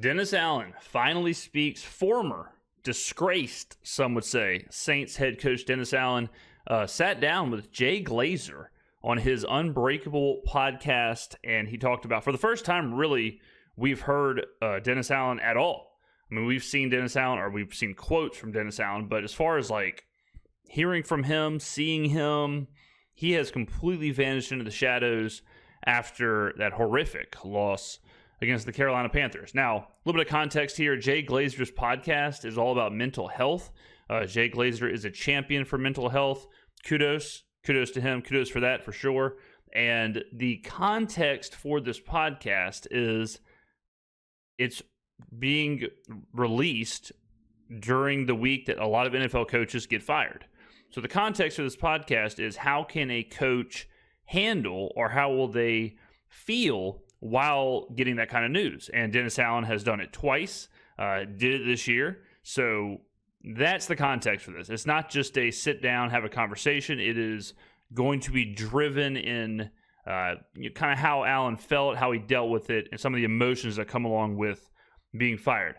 Dennis Allen finally speaks. Former, disgraced, some would say, Saints head coach Dennis Allen sat down with Jay Glazer on his Unbreakable podcast, and he talked about, for the first time, really, we've heard Dennis Allen at all. I mean, we've seen Dennis Allen, or we've seen quotes from Dennis Allen, but as far as like hearing from him, seeing him, he has completely vanished into the shadows after that horrific loss against the Carolina Panthers. Now, a little bit of context here. Jay Glazer's podcast is all about mental health. Jay Glazer is a champion for mental health. Kudos to him. Kudos for that, for sure. And the context for this podcast is it's being released during the week that a lot of NFL coaches get fired. So the context of this podcast is, how can a coach handle, or how will they feel while getting that kind of news? And Dennis Allen has done it twice, did it this year. So that's the context for this. It's not just a sit down, have a conversation. It is going to be driven in kind of how Allen felt, how he dealt with it, and some of the emotions that come along with being fired.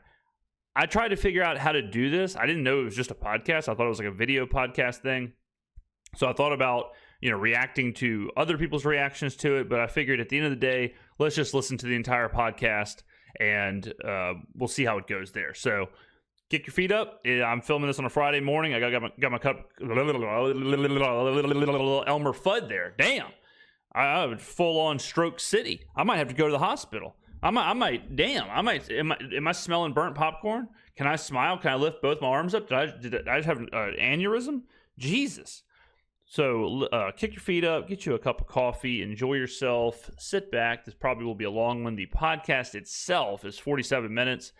I tried to figure out how to do this. I didn't know it was just a podcast. I thought it was like a video podcast thing. So I thought about, reacting to other people's reactions to it, but I figured at the end of the day, let's just listen to the entire podcast, and we'll see how it goes there. So kick your feet up. I'm filming this on a Friday morning. I got my cup, Elmer Fudd there. Damn. I full on stroke city. I might have to go to the hospital. Am I smelling burnt popcorn? Can I smile? Can I lift both my arms up? Did I just have an aneurysm? Jesus. So kick your feet up, get you a cup of coffee, enjoy yourself, sit back. This probably will be a long one. The podcast itself is 47 minutes.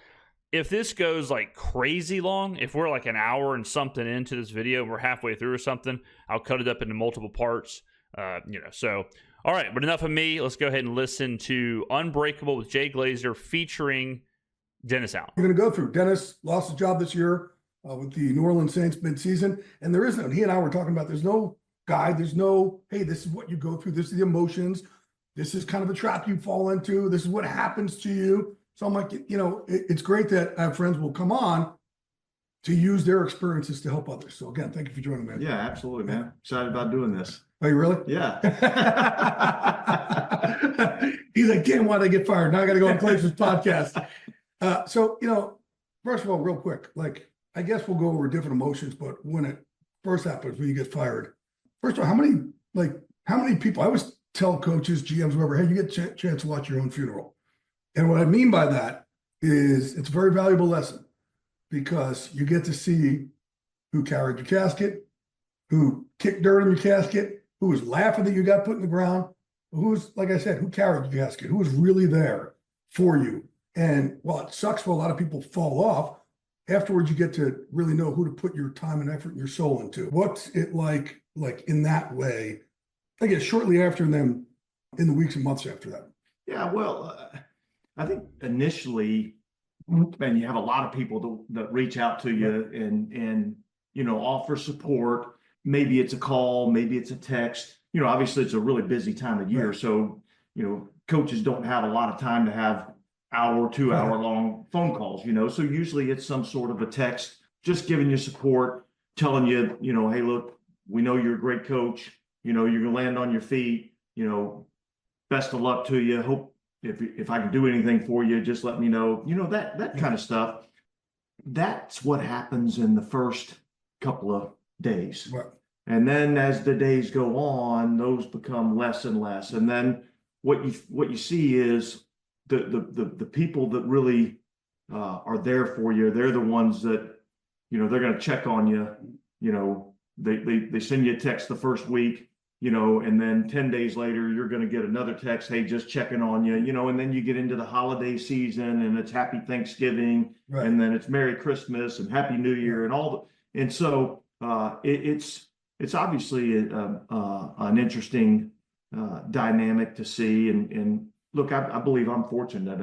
If this goes like crazy long, if we're like an hour and something into this video, we're halfway through or something, I'll cut it up into multiple parts. So, all right, but enough of me. Let's go ahead and listen to Unbreakable with Jay Glazer featuring Dennis Allen. We're going to go through. Dennis lost his job this year with the New Orleans Saints midseason, and there is no, he and I were talking about, there's no guide, there's no, hey, this is what you go through, this is the emotions, this is kind of the trap you fall into, this is what happens to you. So I'm like, it's great that I have friends will come on to use their experiences to help others. So again, thank you for joining me. Yeah, absolutely, man. Excited about doing this. Are you really? Yeah. He's like, damn, why'd I get fired? Now I got to go on Glazer's podcast. So, first of all, real quick, like, I guess we'll go over different emotions, but when it first happens, when you get fired, first of all, how many people, I always tell coaches, GMs, whoever, hey, you get a chance to watch your own funeral. And what I mean by that is it's a very valuable lesson, because you get to see who carried your casket, who kicked dirt in your casket, who was laughing that you got put in the ground, who's, like I said, who carried your casket, who was really there for you. And while it sucks for a lot of people to fall off, afterwards you get to really know who to put your time and effort and your soul into. What's it like in that way, I guess, shortly after, and then in the weeks and months after that? Yeah, well, I think initially, and you have a lot of people that reach out to you and offer support. Maybe it's a call, maybe it's a text. Obviously it's a really busy time of year. Right. So, coaches don't have a lot of time to have hour, 2 hour long phone calls, so usually it's some sort of a text, just giving you support, telling you, hey, look, we know you're a great coach. You're going to land on your feet, best of luck to you. Hope if I can do anything for you, just let me know, that kind of stuff. That's what happens in the first couple of days. Right. And then as the days go on, those become less and less. And then what you see is the people that really are there for you. They're the ones that, they're going to check on you. They send you a text the first week, and then 10 days later, you're going to get another text, hey, just checking on you, and then you get into the holiday season and it's Happy Thanksgiving, right. And then it's Merry Christmas and Happy New Year and all and so it's obviously an interesting dynamic to see. And look, I believe I'm fortunate.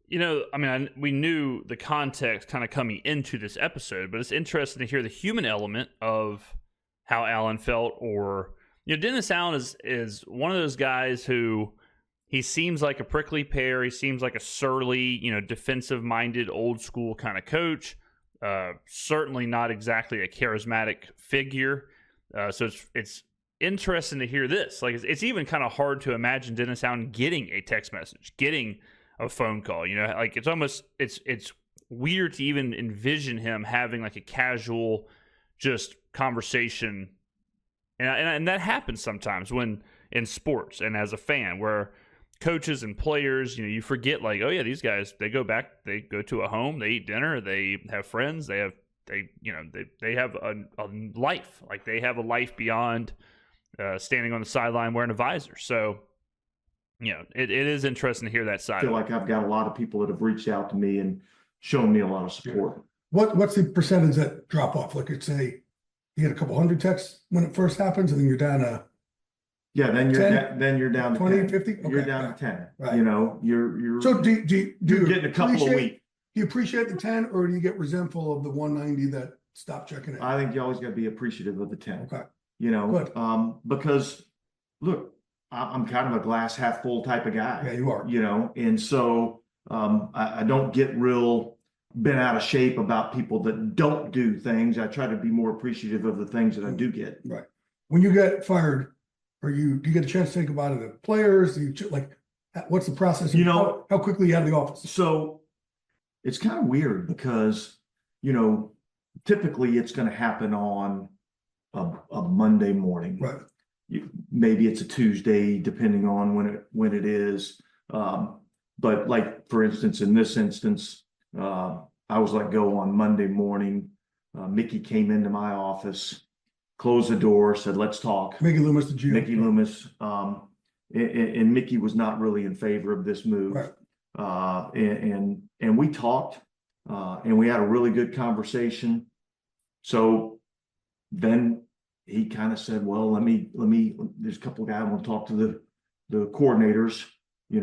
We knew the context kind of coming into this episode, but it's interesting to hear the human element of how Allen felt. Or, Dennis Allen is one of those guys who he seems like a prickly pear. He seems like a surly, defensive-minded, old-school kind of coach. Certainly not exactly a charismatic figure. So it's interesting to hear this. Like, it's even kind of hard to imagine Dennis Allen getting a text message, getting a phone call. Like, it's weird to even envision him having like a casual just conversation. And that happens sometimes when in sports and as a fan, where coaches and players, you forget, like, oh yeah, these guys, they go back, they go to a home, they eat dinner, they have friends, they have a life. Like, they have a life beyond standing on the sideline wearing a visor. So, it is interesting to hear that side. I feel like I've got a lot of people that have reached out to me and shown me a lot of support. What's the percentage that drop off? Like, it's say you get a couple hundred texts when it first happens, and then you're down to then you're down to 20, 10. 50? Okay, You're down to 10. Right. You're So do you getting a couple a week. Do you appreciate the 10, or do you get resentful of the 190 that stop checking in? I think you always got to be appreciative of the 10. Okay. Good. Because look, I'm kind of a glass half full type of guy. Yeah, you are. And so I don't get real bent out of shape about people that don't do things. I try to be more appreciative of the things that I do get. Right. When you get fired, do you get a chance to think about it? The players, what's the process? How quickly you out of the office? So it's kind of weird because, typically it's going to happen on a Monday morning. Right. Maybe it's a Tuesday, depending on when it is. But like, for instance, in this instance, I was let go on Monday morning. Mickey came into my office, closed the door, said, "Let's talk." Mickey Loomis, the GM. Mickey Loomis. And Mickey was not really in favor of this move. Right. And we talked, and we had a really good conversation. So then he kind of said, "Well, let me, there's a couple of guys I want to talk to the coordinators, I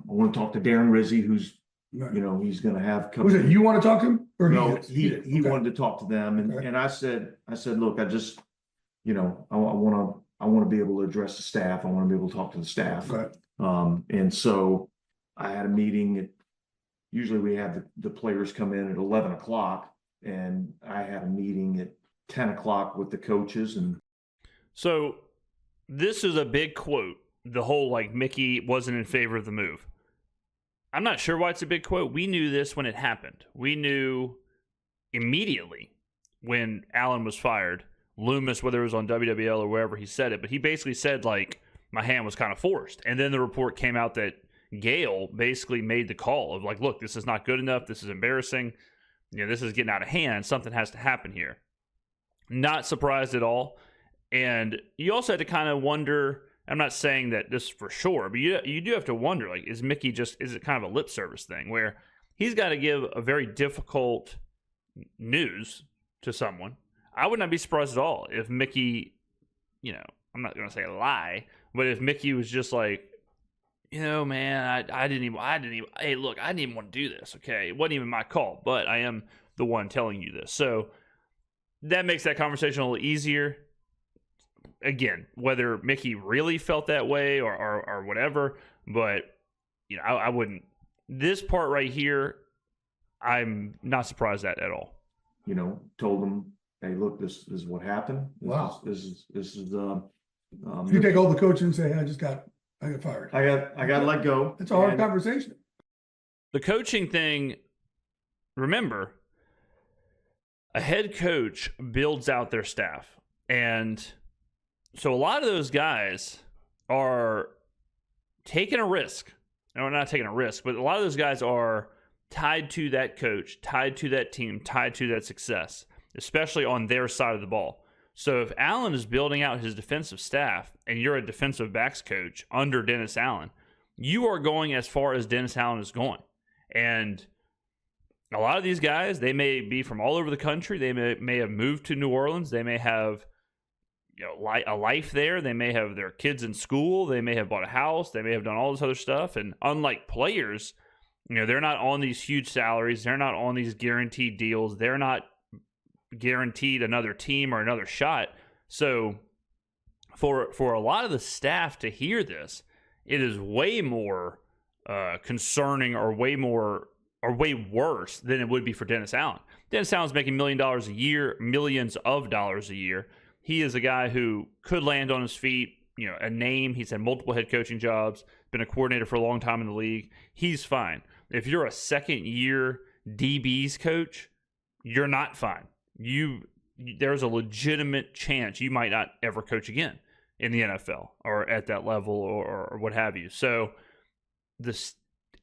want to talk to Darren Rizzi, who's, Right. he's going to have a couple." Was it you want to talk to him, or No, he he wanted to talk to them. And I said, look, I just, I want to be able to address the staff. I want to be able to talk to the staff. Right. And so I had a meeting usually we have the players come in at 11 o'clock, and I had a meeting at 10 o'clock with the coaches. And so this is a big quote. The whole, like, Mickey wasn't in favor of the move. I'm not sure why it's a big quote. We knew this when it happened. We knew immediately when Allen was fired. Loomis, whether it was on WWL or wherever he said it, but he basically said, like, my hand was kind of forced. And then the report came out that Gayle basically made the call of, like, look, this is not good enough. This is embarrassing. This is getting out of hand. Something has to happen here. Not surprised at all. And you also had to kind of wonder, I'm not saying that this for sure, but you do have to wonder, like, is Mickey is it kind of a lip service thing where he's got to give a very difficult news to someone? I would not be surprised at all if Mickey, I'm not going to say a lie, but if Mickey was just like, man, I didn't even, hey, look, I didn't even want to do this. Okay. It wasn't even my call, but I am the one telling you this. So that makes that conversation a little easier. Again, whether Mickey really felt that way or whatever, but I wouldn't. This part right here, I'm not surprised at all. Told them, hey, look, this is what happened. Wow. This is You take all the coaches and say, I got fired. I got let go. It's a hard conversation. The coaching thing, remember, a head coach builds out their staff. And so a lot of those guys are taking a risk. No, not taking a risk, but a lot of those guys are tied to that coach, tied to that team, tied to that success, especially on their side of the ball. So if Allen is building out his defensive staff and you're a defensive backs coach under Dennis Allen, you are going as far as Dennis Allen is going. And a lot of these guys, they may be from all over the country. They may have moved to New Orleans. They may have a life there. They may have their kids in school. They may have bought a house. They may have done all this other stuff. And unlike players, they're not on these huge salaries. They're not on these guaranteed deals. They're not guaranteed another team or another shot. So for a lot of the staff to hear this, it is way more concerning or way worse than it would be for Dennis Allen. Dennis Allen's making $1 million a year, millions of dollars a year. He is a guy who could land on his feet, a name. He's had multiple head coaching jobs, been a coordinator for a long time in the league. He's fine. If you're a second-year DBs coach, you're not fine. There's a legitimate chance you might not ever coach again in the NFL or at that level or what have you. So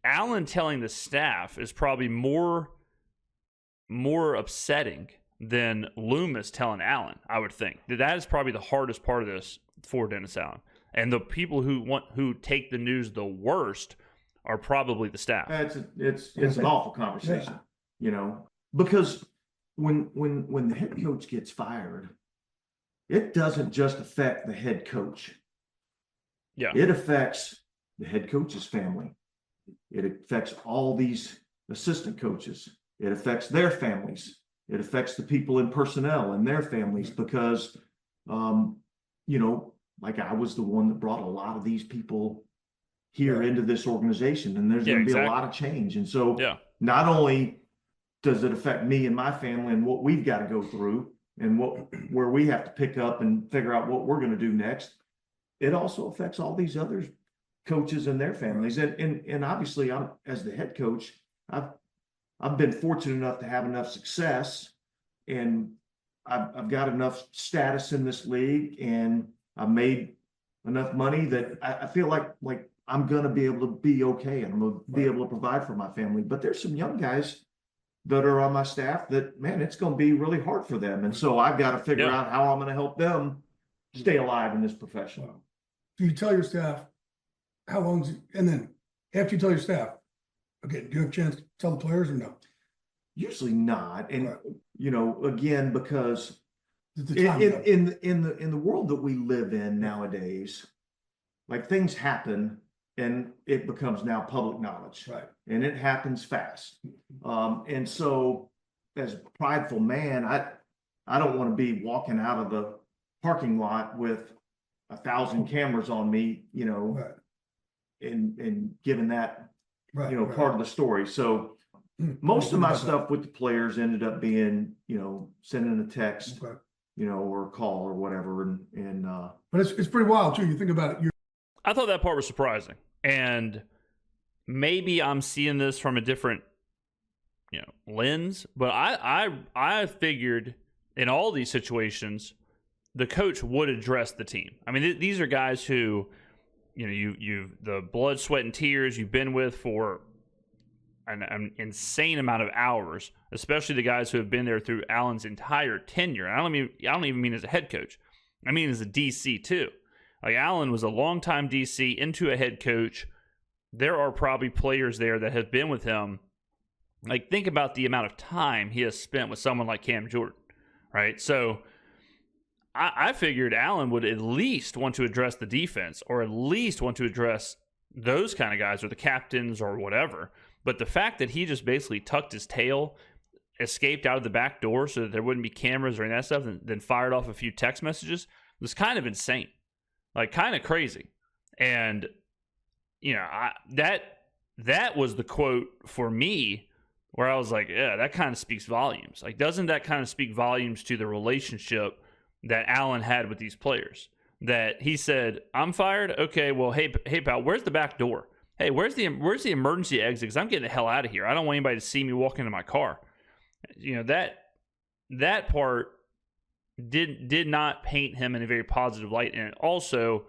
Allen telling the staff is probably more upsetting than Loomis telling Allen, I would think. That is probably the hardest part of this for Dennis Allen. And the people who take the news the worst are probably the staff. It's an awful conversation, because when the head coach gets fired, it doesn't just affect the head coach. Yeah. It affects the head coach's family. It affects all these assistant coaches. It affects their families. It affects the people in personnel and their families because, like I was the one that brought a lot of these people here into this organization, and there's going to be a lot of change. And so not only does it affect me and my family and what we've got to go through and where we have to pick up and figure out what we're going to do next, it also affects all these other coaches and their families. And obviously I'm, as the head coach, I've been fortunate enough to have enough success, and I've got enough status in this league, and I've made enough money that I feel like I'm going to be able to be okay, and I'm going to be able to provide for my family. But there's some young guys that are on my staff that, man, it's going to be really hard for them. And so I've got to figure out how I'm going to help them stay alive in this profession. Wow. Do you tell your staff how long, and then after you tell your staff, okay, do you have a chance to tell the players or no? Usually not. And, again, because The in the world that we live in nowadays, like things happen and it becomes now public knowledge, right? And it happens fast. And so, as a prideful man, I don't want to be walking out of the parking lot with 1,000 cameras on me, Right. and giving that Right. part of the story. So most of my stuff with the players ended up being, sending a text. Okay. Or a call or whatever. But it's pretty wild too. You think about it. I thought that part was surprising. And maybe I'm seeing this from a different, lens, but I figured in all these situations, the coach would address the team. I mean, these are guys who, you the blood, sweat, and tears you've been with for an insane amount of hours, especially the guys who have been there through Allen's entire tenure. And I don't even mean as a head coach. I mean as a DC too. Like Allen was a longtime DC into a head coach. There are probably players there that have been with him. Like think about the amount of time he has spent with someone like Cam Jordan, right? So I figured Allen would at least want to address the defense, or at least want to address those kind of guys, or the captains or whatever. But the fact that he just basically tucked his tail, escaped out of the back door so that there wouldn't be cameras or any of that stuff, and then fired off a few text messages was kind of insane, like kind of crazy. And, that was the quote for me where I was like, yeah, that kind of speaks volumes. Like, doesn't that kind of speak volumes to the relationship that Allen had with these players? That he said, I'm fired. Okay, well, hey, pal, where's the back door? Hey, where's the emergency exit? Because I'm getting the hell out of here. I don't want anybody to see me walk into my car. That part did not paint him in a very positive light. And also,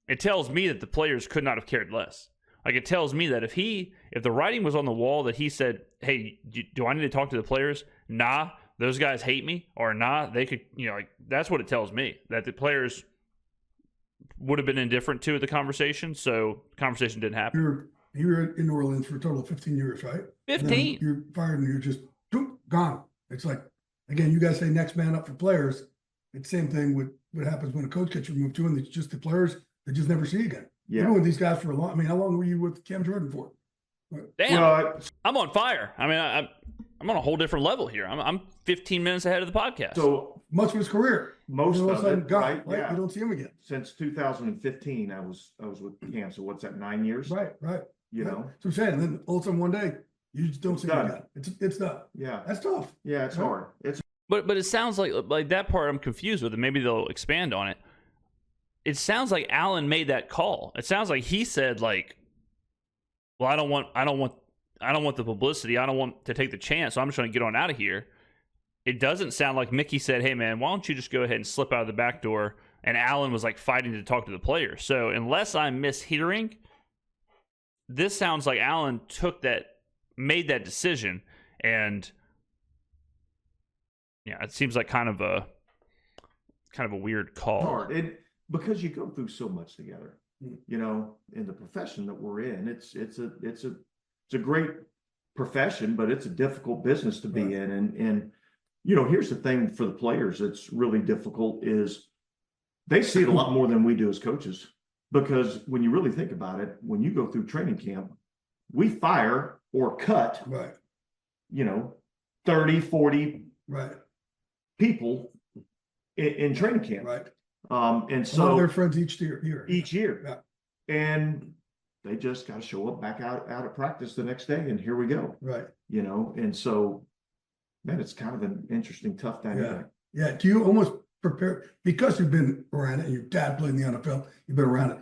it tells me that the players could not have cared less. Like, it tells me that if the writing was on the wall that he said, hey, do I need to talk to the players? Nah, those guys hate me. Or nah, they could, that's what it tells me. That the players would have been indifferent to the conversation, so the conversation didn't happen. You were in New Orleans for a total of 15 years, right? 15. You're fired and you're just gone. It's like, again, you guys say next man up for players. It's the same thing with what happens when a coach gets removed too, and it's just the players they just never see again. Yeah. You've been with these guys for a long. I mean, how long were you with Cam Jordan for? Damn, I'm on fire. I mean, I'm on a whole different level here. I'm 15 minutes ahead of the podcast. So Much of his career. most All of sudden it, gone, right? Yeah. You don't see him again. Since 2015, I was with Cam. So what's that? 9 years? Right. You Right. know? So I'm saying, and then all of a sudden one day you just don't It's see him done. again. It's done. Yeah. That's tough. Yeah. It's Right. hard. It's But it sounds like that part I'm confused with, and maybe they'll expand on it. It sounds like Allen made that call. It sounds like he said, like, well, I don't want the publicity. I don't want to take the chance, so I'm just going to get on out of here. It doesn't sound like Mickey said, hey, man, why don't you just go ahead and slip out of the back door? And Allen was like fighting to talk to the players. So unless I'm mishearing, this sounds like Allen made that decision. And yeah, it seems like kind of a weird call. hard. Because you go through so much together, you know, in the profession that we're in. It's a great profession, but it's a difficult business to be Right. in. And you know, here's the thing for the players that's really difficult is they see it a lot more than we do as coaches. Because when you really think about it, when you go through training camp, we fire or cut, Right. you know, 30, 40 Right. people in training camp. Right. And A lot of so their friends each year. each year, Yeah. and they just got to show up back out of practice the next day, and here we go. Right. You know, and so, man, it's kind of an interesting, tough dynamic. Yeah. Do you almost prepare, because you've been around it and your dad played in the NFL, you've been around it.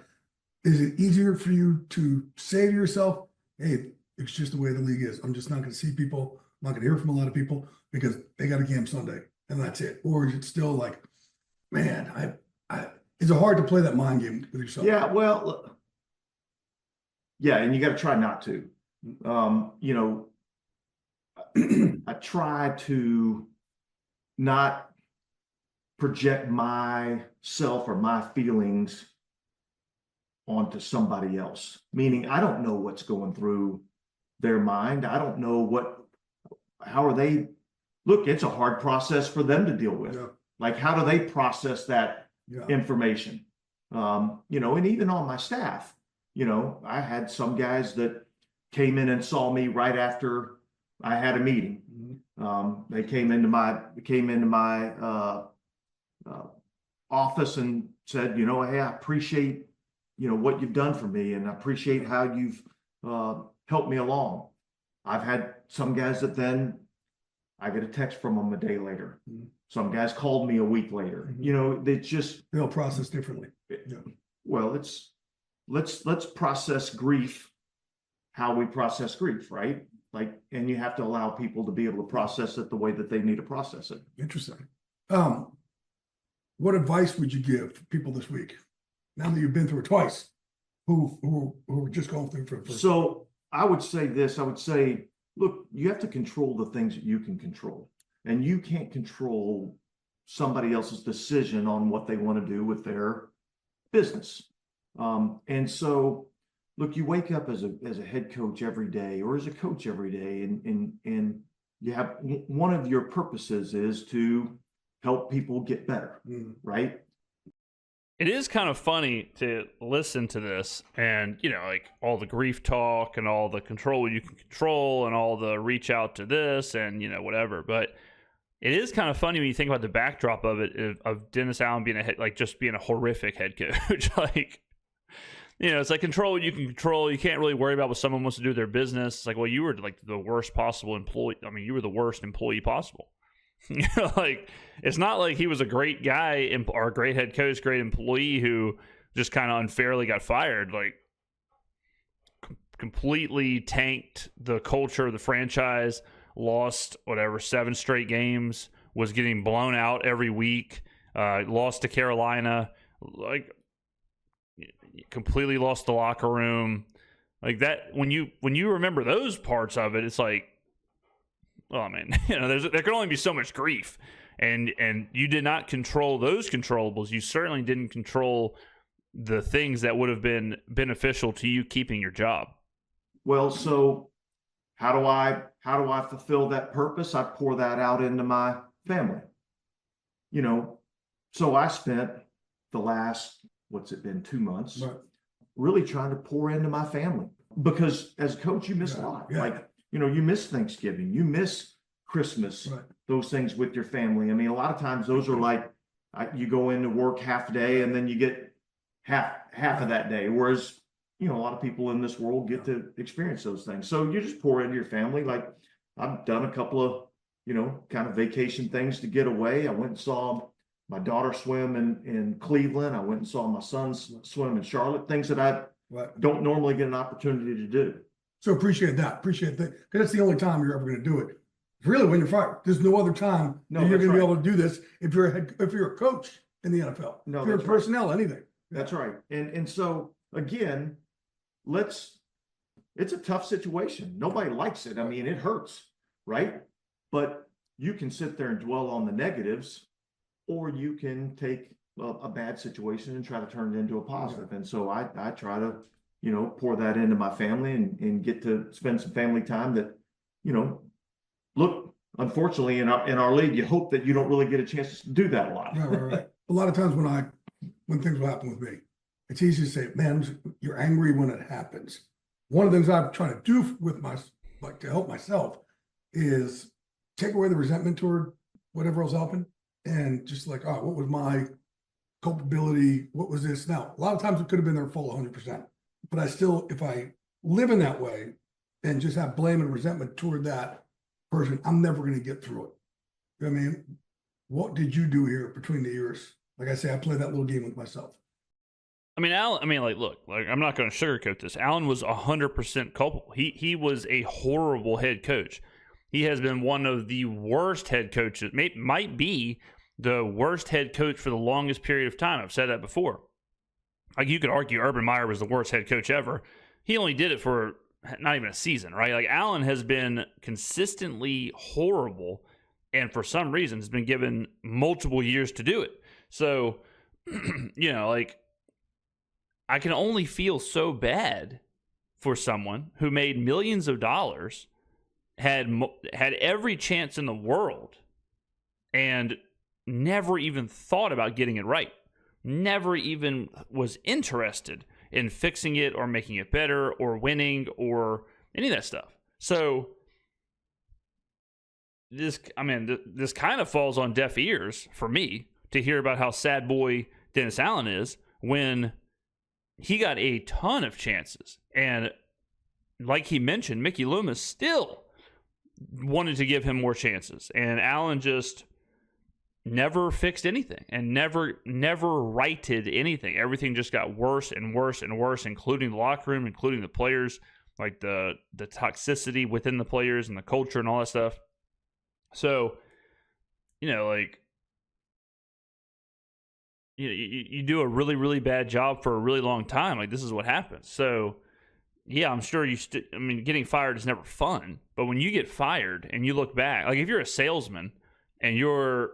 Is it easier for you to say to yourself, hey, it's just the way the league is. I'm just not going to see people. I'm not going to hear from a lot of people because they got a game Sunday and that's it. Or is it still like, man, is it hard to play that mind game with yourself? Yeah, well, yeah, and you got to try not to. You know, I try to not project myself or my feelings onto somebody else. Meaning, I don't know what's going through their mind. I don't know how are they. Look, it's a hard process for them to deal with. Yeah. Like, how do they process that Yeah. information? You know, and even on my staff, you know, I had some guys that came in and saw me right after I had a meeting. Mhm. They came into my office and said, you know, hey, I appreciate, you know, what you've done for me, and I appreciate how you've helped me along. I've had some guys that then I get a text from them a day later. Mhm. Some guys called me a week later. Mhm. You know, they just, They'll process differently. Yeah. well, let's process grief how we process grief, right? Like, and you have to allow people to be able to process it the way that they need to process it. Interesting. What advice would you give people this week? Now that you've been through it twice, who are just going through it for the first time? So I would say this, I would say, look, you have to control the things that you can control, and you can't control somebody else's decision on what they want to do with their business. And so, look, you wake up as a head coach every day, or as a coach every day, and you have one of your purposes is to help people get better, right? It is kind of funny to listen to this and, you know, like all the grief talk and all the control you can control and all the reach out to this and, you know, whatever. But it is kind of funny when you think about the backdrop of it, of Dennis Allen being just being a horrific head coach. Like, you know, it's like control what you can control. You can't really worry about what someone wants to do with their business. It's like, well, you were like the worst possible employee. I mean, you were the worst employee possible. You know, like, it's not like he was a great guy or a great head coach, great employee who just kind of unfairly got fired. Like, completely tanked the culture of the franchise, lost 7 straight games, was getting blown out every week, lost to Carolina, like completely lost the locker room. Like that, when you remember those parts of it, it's like, oh man, you know, there can only be so much grief, and you did not control those controllables. You certainly didn't control the things that would have been beneficial to you keeping your job. Well, so how do I fulfill that purpose? I pour that out into my family. You know, so I spent the last, 2 months, Right. really trying to pour into my family, because as a coach, you miss a lot. Yeah. Like, you know, you miss Thanksgiving, you miss Christmas, Right. those things with your family. I mean, a lot of times those are like, you go into work half a day and then you get half of that day. Whereas, a lot of people in this world get to experience those things. So you just pour into your family. Like I've done a couple of, kind of vacation things to get away. I went and saw my daughter swim in Cleveland. I went and saw my son swim in Charlotte, things that I don't normally get an opportunity to do. So appreciate that. Appreciate that. Because that's the only time you're ever going to do it. Really, when you're fired, there's no other time that you're going to be able to do this if you're a coach in the NFL. No, if you're personnel, anything. That's right. And so again, it's a tough situation. Nobody likes it. I mean, it hurts, right? But you can sit there and dwell on the negatives, or you can take a bad situation and try to turn it into a positive. And so I try to, pour that into my family and get to spend some family time that, look, unfortunately in our league, you hope that you don't really get a chance to do that a lot. Right. A lot of times when things will happen with me, it's easy to say, man, you're angry when it happens. One of the things I'm trying to do with to help myself is take away the resentment toward whatever else happened and just like, oh, what was my culpability? What was this? Now, a lot of times it could have been their full 100%, but I still, if I live in that way and just have blame and resentment toward that person, I'm never going to get through it. You know what I mean? What did you do here between the ears? Like I say, I play that little game with myself. I mean, look, I'm not going to sugarcoat this. Allen was 100% culpable. He was a horrible head coach. He has been one of the worst head coaches, might be the worst head coach for the longest period of time. I've said that before. Like, you could argue Urban Meyer was the worst head coach ever. He only did it for not even a season, right? Like, Allen has been consistently horrible, and for some reason has been given multiple years to do it. So, I can only feel so bad for someone who made millions of dollars, had every chance in the world, and never even thought about getting it right. Never even was interested in fixing it or making it better or winning or any of that stuff. So this kind of falls on deaf ears for me to hear about how sad boy Dennis Allen is when he got a ton of chances. And like he mentioned, Mickey Loomis still wanted to give him more chances. And Allen just never fixed anything and never righted anything. Everything just got worse and worse and worse, including the locker room, including the players, like the toxicity within the players and the culture and all that stuff. So, you do a really, really bad job for a really long time. Like, this is what happens. So, yeah, I'm sure getting fired is never fun. But when you get fired and you look back, like if you're a salesman and your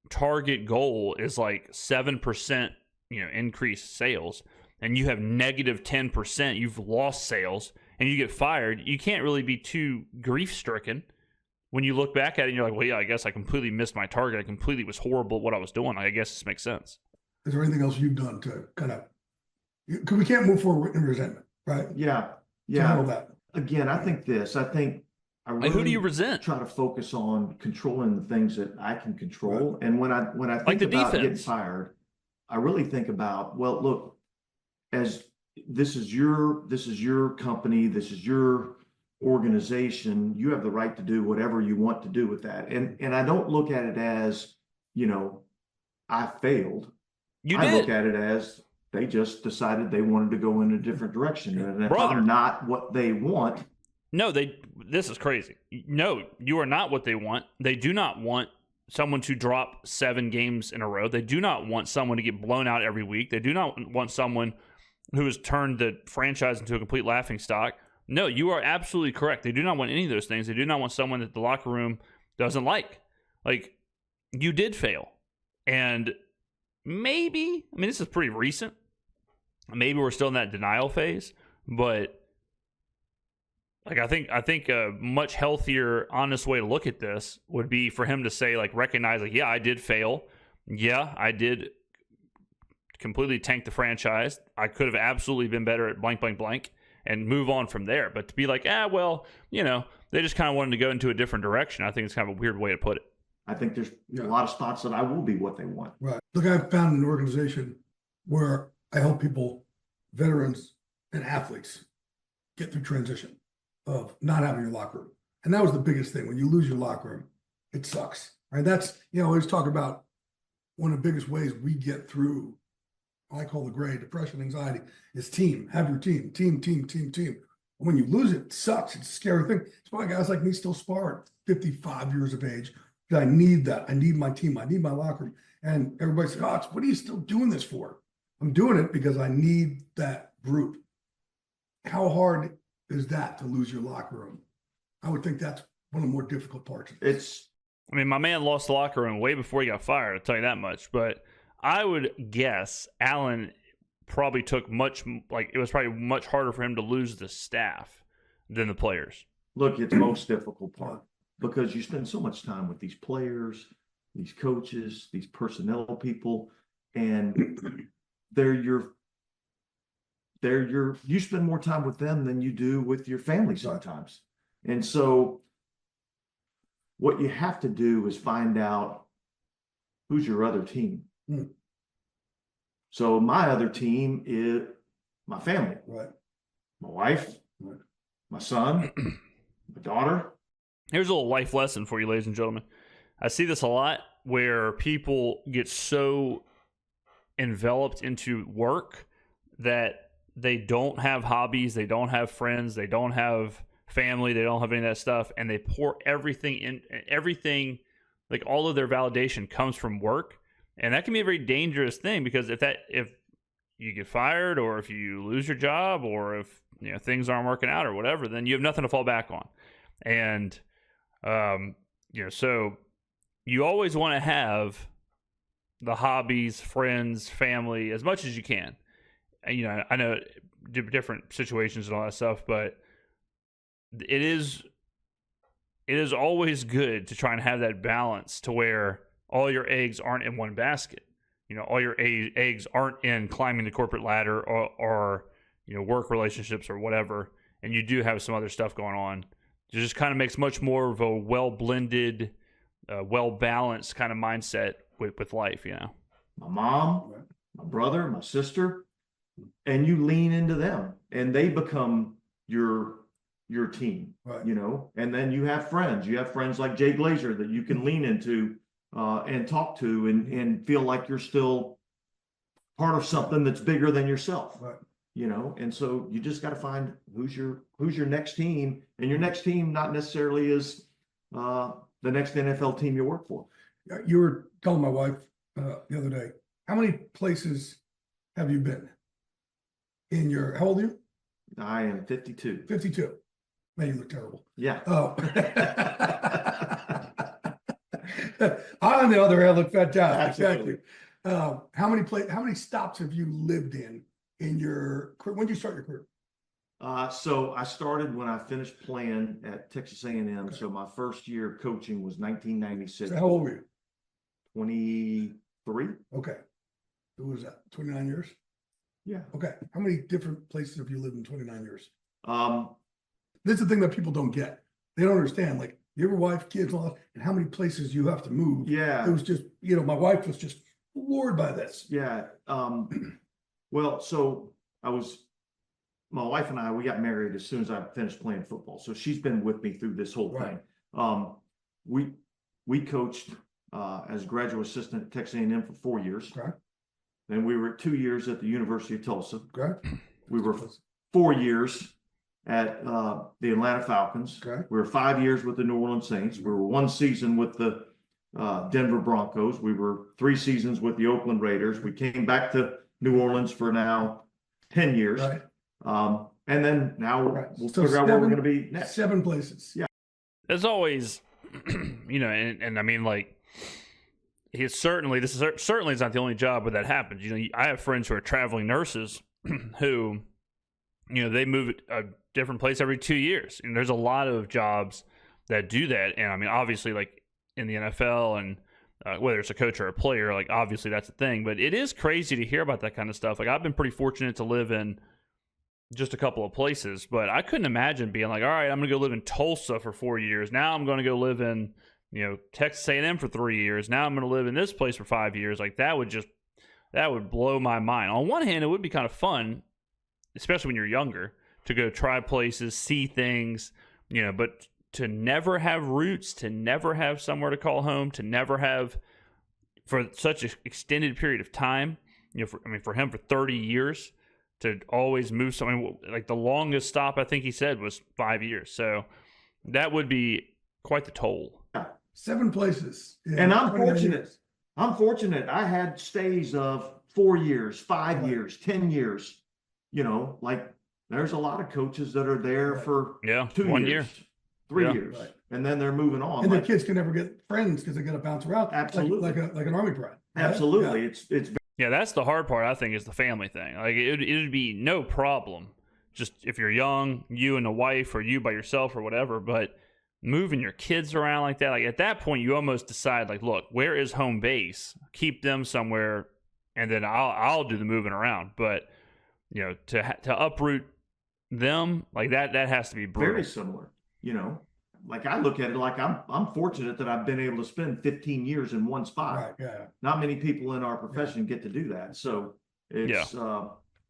target goal is like 7%, increased sales, and you have negative 10%, you've lost sales, and you get fired, you can't really be too grief-stricken when you look back at it and you're like, well, yeah, I guess I completely missed my target. I completely was horrible at what I was doing. I guess this makes sense. Is there anything else you've done to kind of, because we can't move forward in resentment, right? Yeah. To handle that. Again, I think I really who do you resent? Try to focus on controlling the things that I can control. Right. And when I think like about defense. Getting fired, I really think about, well, look, as this is your company, this is your organization, you have the right to do whatever you want to do with that. And I don't look at it as, I failed. I look at it as they just decided they wanted to go in a different direction. And if I'm not what they want. No, this is crazy. No, you are not what they want. They do not want someone to drop 7 games in a row. They do not want someone to get blown out every week. They do not want someone who has turned the franchise into a complete laughingstock. No, you are absolutely correct. They do not want any of those things. They do not want someone that the locker room doesn't like. Like, you did fail. And maybe, this is pretty recent. Maybe we're still in that denial phase, but like I think a much healthier, honest way to look at this would be for him to say, like, recognize, like, yeah, I did fail. Yeah, I did completely tank the franchise. I could have absolutely been better at blank, blank, blank. and move on from there. But to be like, well, they just kind of wanted to go into a different direction. I think it's kind of a weird way to put it. I think there's a lot of spots that I will be what they want. Right. Look, I've found an organization where I help people, veterans and athletes, get through transition of not having your locker room. And that was the biggest thing. When you lose your locker room, it sucks. Right. That's, I always talk about one of the biggest ways we get through, I call the gray depression, anxiety, is team. Have your team. When you lose it, it sucks. It's a scary thing. That's why guys like me still spar at 55 years of age. I need that. I need my team. I need my locker room. And everybody says, "Oh, what are you still doing this for?" I'm doing it because I need that group. How hard is that to lose your locker room? I would think that's one of the more difficult parts. My man lost the locker room way before he got fired, I'll tell you that much. But I would guess Allen probably took it was probably much harder for him to lose the staff than the players. Look, it's the most difficult part because you spend so much time with these players, these coaches, these personnel people, and you spend more time with them than you do with your family sometimes. And so what you have to do is find out who's your other team. So my other team is my family, right? My wife, right. My son, my daughter. Here's a little life lesson for you, ladies and gentlemen. I see this a lot where people get so enveloped into work that they don't have hobbies, they don't have friends, they don't have family, they don't have any of that stuff, and they pour everything, like all of their validation comes from work. And that can be a very dangerous thing because if you get fired or if you lose your job or if things aren't working out or whatever, then you have nothing to fall back on. And so you always want to have the hobbies, friends, family as much as you can. And, I know different situations and all that stuff, but it is always good to try and have that balance to where all your eggs aren't in one basket. All your eggs aren't in climbing the corporate ladder or work relationships or whatever. And you do have some other stuff going on. It just kind of makes much more of a well-blended, well-balanced kind of mindset with life, My mom, my brother, my sister, and you lean into them and they become your team, right. And then you have friends like Jay Glazer that you can lean into and talk to and feel like you're still part of something that's bigger than yourself, right. And so you just got to find who's your next team, and your next team not necessarily is the next NFL team you work for. You were telling my wife the other day, how many places have you been how old are you? I am 52. 52. Man, you look terrible. Yeah. Oh. I, on the other hand, look fantastic. Absolutely. Exactly. How many stops have you lived in your career? When did you start your career? So I started when I finished playing at Texas A&M. Okay. So my first year coaching was 1996. So how old were you? 23. Okay. Who was that? 29 years? Yeah. Okay. How many different places have you lived in 29 years? This is the thing that people don't get. They don't understand. Like, your wife, kids, all that, and how many places you have to move. Yeah. It was just, my wife was just floored by this. Yeah. Well, so my wife and I, we got married as soon as I finished playing football. So she's been with me through this whole Right. thing. We coached as a graduate assistant at Texas A&M for 4 years. Okay. Then we were 2 years at the University of Tulsa. Okay. We were 4 years at the Atlanta Falcons. Okay. We were 5 years with the New Orleans Saints. We were 1 season with the Denver Broncos. We were 3 seasons with the Oakland Raiders. We came back to New Orleans for now 10 years. Right. And then now Right. we'll So figure out where we're going to be next. 7 places. Yeah. There's always, and I mean, like, this certainly is not the only job where that happens. I have friends who are traveling nurses who, they move a different place every 2 years. And there's a lot of jobs that do that. And I mean, obviously, like in the NFL and whether it's a coach or a player, like obviously that's a thing. But it is crazy to hear about that kind of stuff. Like, I've been pretty fortunate to live in just a couple of places, but I couldn't imagine being like, all right, I'm going to go live in Tulsa for 4 years. Now I'm going to go live in, Texas A&M for 3 years. Now I'm going to live in this place for 5 years. Like that would blow my mind. On one hand, it would be kind of fun, especially when you're younger, to go try places, see things, but to never have roots, to never have somewhere to call home, to never have for such an extended period of time, for him for 30 years, to always move something, like the longest stop I think he said was 5 years. So that would be quite the toll. 7 places. And I'm fortunate. I had stays of 4 years, 5 years, 10 years. Like there's a lot of coaches that are there for 2 1 years, year. 3 years, and then they're moving on. And their kids can never get friends because they got to bounce around. Absolutely. Like an Army brat. Right? Absolutely. Yeah. It's Yeah, that's the hard part, I think, is the family thing. Like, it would be no problem just if you're young, you and a wife, or you by yourself or whatever, but moving your kids around like that, like at that point, you almost decide, like, look, where is home base? Keep them somewhere, and then I'll do the moving around. But, to uproot them, like that has to be brutal. very similar, Like I look at it like I'm fortunate that I've been able to spend 15 years in one spot. Right. Yeah. Not many people in our profession get to do that. So it's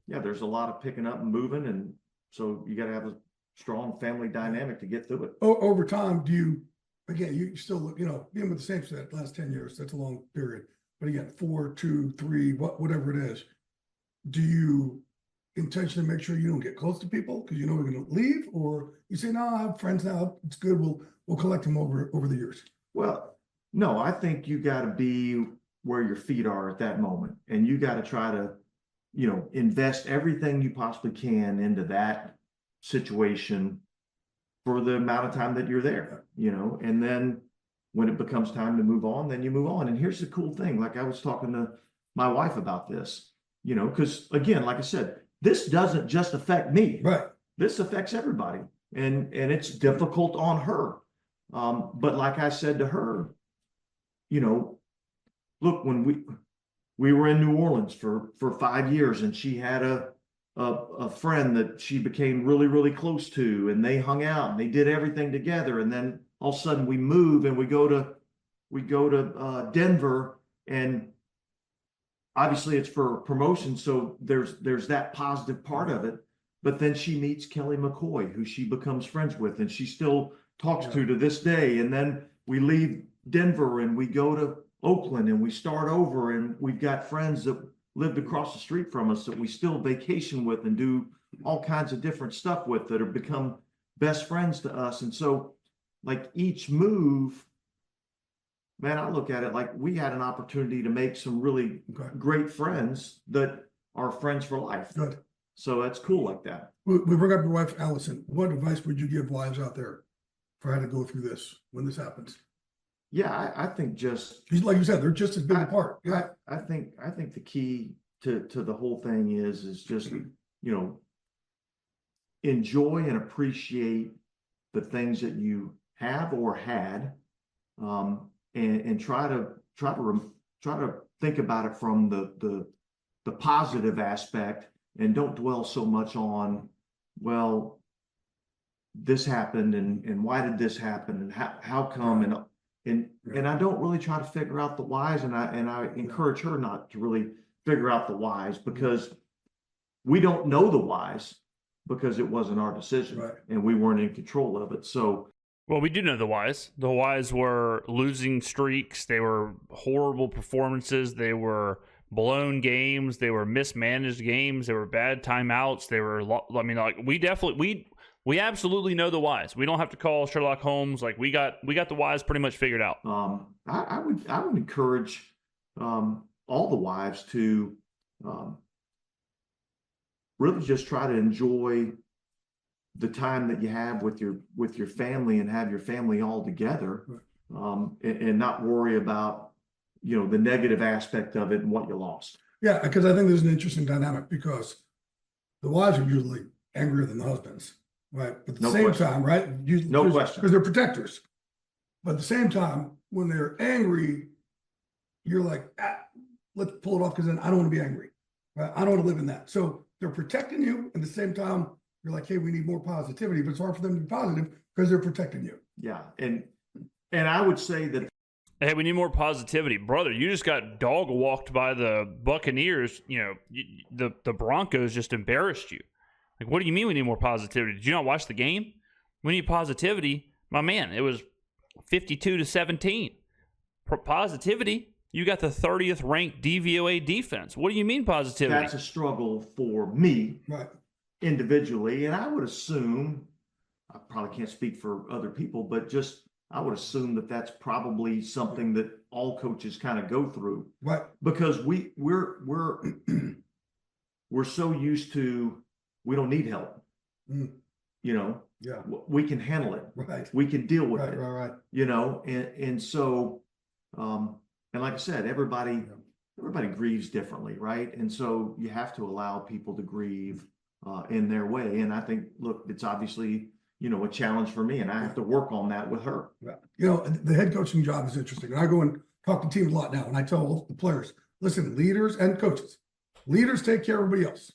there's a lot of picking up and moving, and so you got to have a strong family dynamic to get through it. Over time, you still look, being with the Saints for that last 10 years, that's a long period. But again, 4, 2, 3, whatever it is, do you intentionally make sure you don't get close to people because you're going to leave, or you say, no, I have friends now, it's good, we'll collect them over the years? Well, no, I think you got to be where your feet are at that moment, and you got to try to, invest everything you possibly can into that situation for the amount of time that you're there, and then when it becomes time to move on, then you move on. And here's the cool thing. Like I was talking to my wife about this, because again, like I said, this doesn't just affect me. Right. This affects everybody, and it's difficult on her. But like I said to her, look, when we were in New Orleans for 5 years, and she had a friend that she became really, really close to, and they hung out and they did everything together. And then all of a sudden we move and we go to Denver, and obviously it's for promotion. So there's that positive part of it, but then she meets Kelly McCoy, who she becomes friends with, and she still talks to this day. And then we leave Denver and we go to Oakland and we start over, and we've got friends that lived across the street from us that we still vacation with and do all kinds of different stuff with, that have become best friends to us. And so like each move, man, I look at it like we had an opportunity to make some really great friends that are friends for life. Good. So that's cool like that. We bring up your wife, Allison. What advice would you give wives out there for how to go through this when this happens? Yeah, I think just Like you said, they're just as big a part. Yeah. I think the key to the whole thing is just, enjoy and appreciate the things that you have or had, and try to think about it from the positive aspect, and don't dwell so much on, well, this happened and why did this happen and how come, and I don't really try to figure out the whys, and I encourage her not to really figure out the whys, because we don't know the whys, because it wasn't our decision, and we weren't in control of it. So, well, we do know the whys. The whys were losing streaks. They were horrible performances. They were blown games. They were mismanaged games. They were bad timeouts. They were, we absolutely know the whys. We don't have to call Sherlock Holmes. Like we got the whys pretty much figured out. I would encourage all the wives to really just try to enjoy the time that you have with your family, and have your family all together, and not worry about the negative aspect of it and what you lost. Yeah, because I think there's an interesting dynamic, because the wives are usually angrier than the husbands. Right. But at the same time, right? No question. Because they're protectors. But at the same time, when they're angry, you're like, let's pull it off, because then I don't want to be angry. Right? I don't want to live in that. So they're protecting you. At the same time, you're like, hey, we need more positivity, but it's hard for them to be positive because they're protecting you. Yeah. And I would say that, hey, we need more positivity. Brother, you just got dog walked by the Buccaneers. The Broncos just embarrassed you. Like, what do you mean we need more positivity? Did you not watch the game? We need positivity. My man, it was 52-17. Positivity. You got the 30th ranked DVOA defense. What do you mean positivity? that's a struggle for me Right. individually. And I would assume, I probably can't speak for other people, but just I would assume that that's probably something that all coaches kind of go through. Right. Because we're so used to, we don't need help. Mm. Yeah. We can handle it. Right. We can deal with it. Right. And so, and like I said, everybody grieves differently, right? And so you have to allow people to grieve in their way. And I think, look, it's obviously, a challenge for me, and I have to work on that with her. Yeah. The head coaching job is interesting. And I go and talk to teams a lot now, and I tell all the players, listen, leaders and coaches, leaders take care of everybody else.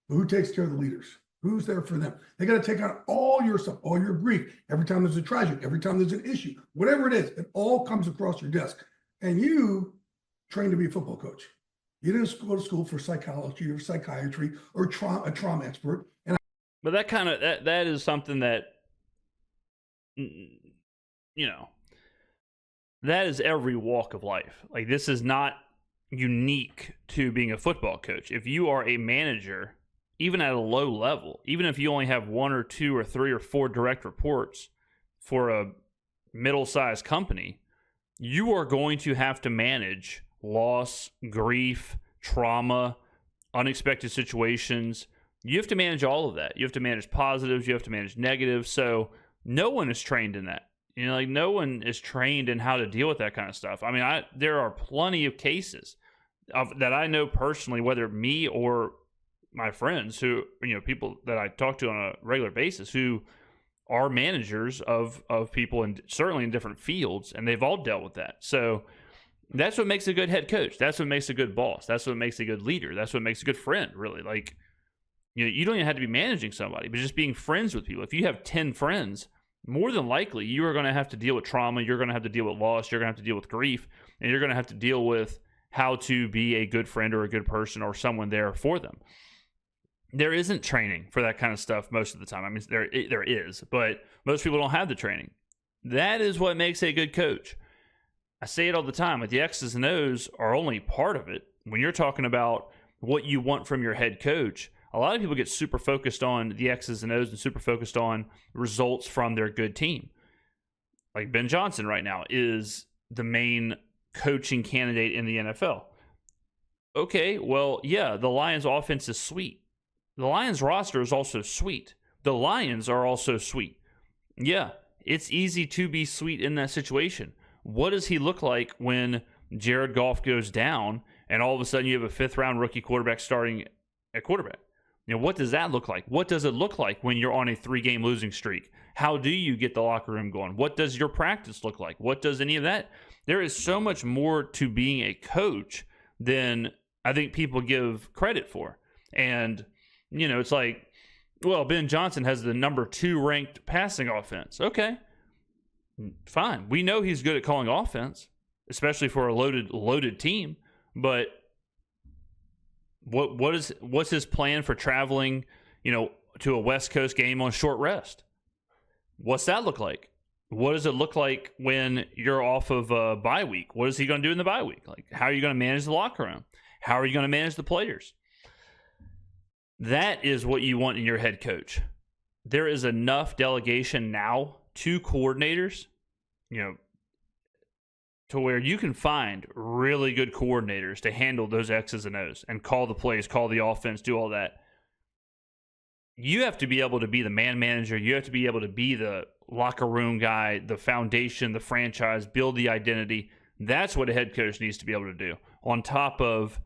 But who takes care of the leaders? Who's there for them? They got to take out all your stuff, all your grief. Every time there's a tragedy, every time there's an issue, whatever it is, it all comes across your desk. And you trained to be a football coach. You didn't go to school for psychology or psychiatry or a trauma expert. But that is something that, that is every walk of life. Like, this is not unique to being a football coach. If you are a manager, even at a low level, even if you only have 1 or 2 or 3 or 4 direct reports for a middle-sized company, you are going to have to manage loss, grief, trauma, unexpected situations. You have to manage all of that. You have to manage positives. You have to manage negatives. So no one is trained in that. No one is trained in how to deal with that kind of stuff. I mean, there are plenty of cases that I know personally, whether me or my friends who, people that I talk to on a regular basis who are managers of people, and certainly in different fields, and they've all dealt with that. So that's what makes a good head coach. That's what makes a good boss. That's what makes a good leader. That's what makes a good friend, really. Like, you don't even have to be managing somebody, but just being friends with people. If you have 10 friends, more than likely you are going to have to deal with trauma. You're going to have to deal with loss. You're going to have to deal with grief, and you're going to have to deal with how to be a good friend or a good person or someone there for them. There isn't training for that kind of stuff most of the time. I mean, there is, but most people don't have the training. That is what makes a good coach. I say it all the time, but the X's and O's are only part of it. When you're talking about what you want from your head coach, a lot of people get super focused on the X's and O's and super focused on results from their good team. Like Ben Johnson right now is the main coaching candidate in the NFL. Okay, well, yeah, the Lions offense is sweet. The Lions roster is also sweet. The Lions are also sweet. Yeah, it's easy to be sweet in that situation. What does he look like when Jared Goff goes down and all of a sudden you have a 5th-round rookie quarterback starting at quarterback? What does that look like? What does it look like when you're on a 3-game losing streak? How do you get the locker room going? What does your practice look like? What does any of that? There is so much more to being a coach than I think people give credit for. And, it's like, well, Ben Johnson has the number 2 ranked passing offense. Okay, fine. We know he's good at calling offense, especially for a loaded team. But what's his plan for traveling, to a West Coast game on short rest? What's that look like? What does it look like when you're off of a bye week? What is he going to do in the bye week? Like, how are you going to manage the locker room? How are you going to manage the players? That is what you want in your head coach. There is enough delegation now to coordinators, to where you can find really good coordinators to handle those X's and O's and call the plays, call the offense, do all that. You have to be able to be the man manager. You have to be able to be the locker room guy, the foundation, the franchise, build the identity. That's what a head coach needs to be able to do, on top of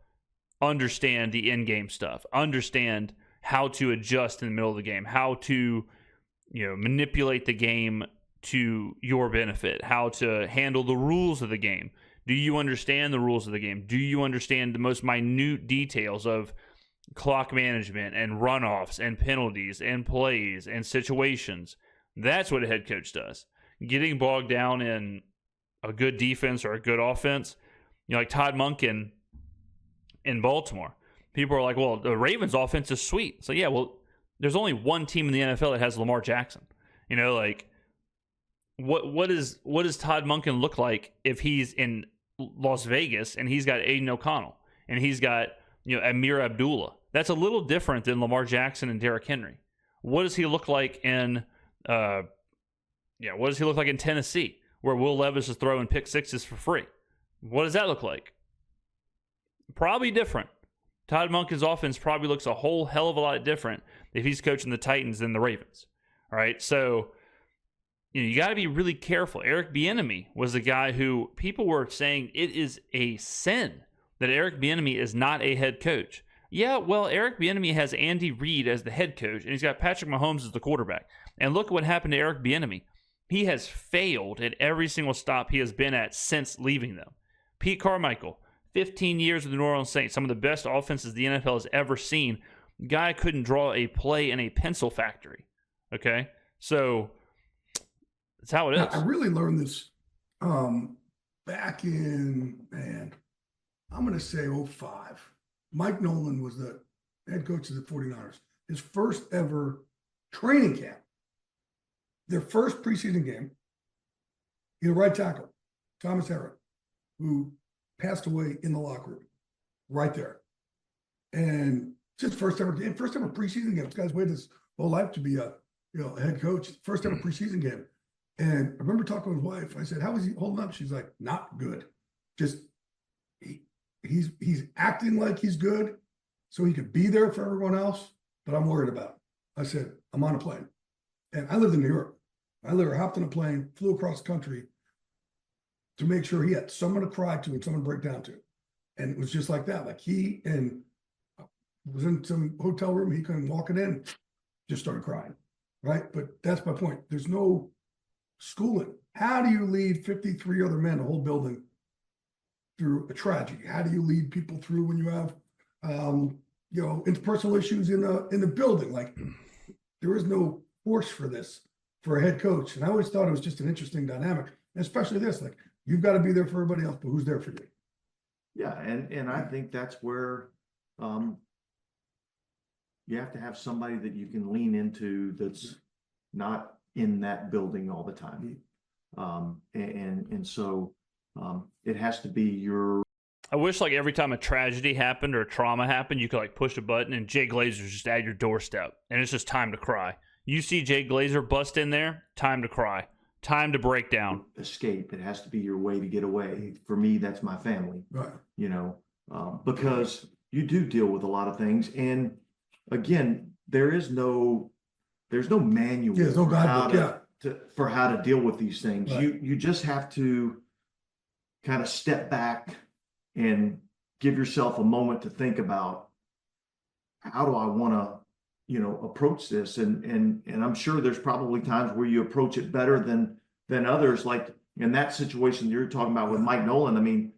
understand the in-game stuff, understand how to adjust in the middle of the game, how to manipulate the game to your benefit, how to handle the rules of the game. Do you understand the rules of the game? Do you understand the most minute details of clock management and runoffs and penalties and plays and situations. That's what a head coach does. Getting bogged down in a good defense or a good offense, like Todd Monken in Baltimore. People are like, well, the Ravens offense is sweet. So yeah, well, there's only one team in the NFL that has Lamar Jackson. Like what does Todd Monken look like if he's in Las Vegas and he's got Aiden O'Connell and he's got Amir Abdullah? That's a little different than Lamar Jackson and Derrick Henry. What does he look like in what does he look like in Tennessee, where Will Levis is throwing pick sixes for free? What does that look like? Probably different. Todd Monken's offense probably looks a whole hell of a lot different if he's coaching the Titans than the Ravens. All right, so you got to be really careful. Eric Bieniemy was the guy who people were saying it is a sin that Eric Bieniemy is not a head coach. Yeah, well, Eric Bieniemy has Andy Reid as the head coach, and he's got Patrick Mahomes as the quarterback. And look what happened to Eric Bieniemy. He has failed at every single stop he has been at since leaving them. Pete Carmichael, 15 years with the New Orleans Saints, some of the best offenses the NFL has ever seen. Guy couldn't draw a play in a pencil factory. Okay? So that's how it is. I really learned this back in, I'm going to say 05. Mike Nolan was the head coach of the 49ers. His first ever training camp. Their first preseason game, he had a right tackle, Thomas Harrod, who passed away in the locker room right there. And just first ever preseason game. This guy's waited his whole life to be a head coach. First ever preseason game. And I remember talking to his wife. I said, "How is he holding up?" She's like, "Not good. Just he's acting like he's good, so he could be there for everyone else. But I'm worried about him." I said, "I'm on a plane." And I lived in New York. I literally hopped on a plane, flew across the country to make sure he had someone to cry to and someone to break down to. And it was just like that. Like he was in some hotel room, he couldn't walk it in, just started crying, right? But that's my point. There's no schooling. How do you lead 53 other men, a whole building, through a tragedy? How do you lead people through when you have, interpersonal issues in the building? Like there is no force for this for a head coach. And I always thought it was just an interesting dynamic, and especially this, like you've got to be there for everybody else, but who's there for you? Yeah. And I think that's where, you have to have somebody that you can lean into that's not in that building all the time. So it has to be your. I wish like every time a tragedy happened or a trauma happened, you could like push a button and Jay Glazer's just at your doorstep and it's just time to cry. You see Jay Glazer bust in there, time to cry, time to break down. Escape. It has to be your way to get away. For me, that's my family, Right. Because you do deal with a lot of things. And again, there's no manual Yeah, there's no guidebook, for how to deal with these things. Right. You just have to kind of step back and give yourself a moment to think about, how do I want to approach this, and I'm sure there's probably times where you approach it better than others. Like in that situation you're talking about with Mike Nolan, I mean,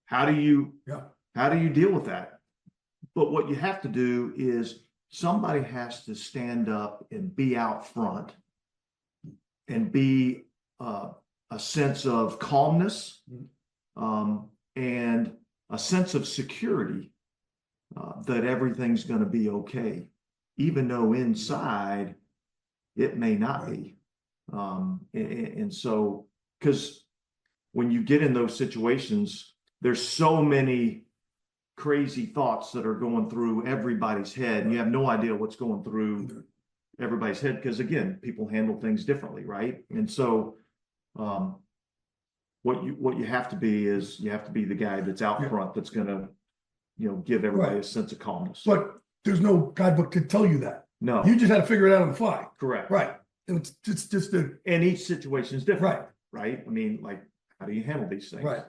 how do you deal with that? But what you have to do is somebody has to stand up and be out front and be a sense of calmness and a sense of security that everything's going to be okay, even though inside it may not be. And so, because when you get in those situations, there's so many crazy thoughts that are going through everybody's head, and you have no idea what's going through everybody's head, because again, people handle things differently, right? And so what you have to be is you have to be the guy that's out front, that's going to give everybody a sense of calmness. But there's no guidebook to tell you that. No, You just had to figure it out on the fly. correct. Right. And it's just And each situation is different, right. right? I mean, like, how do you handle these things? Right.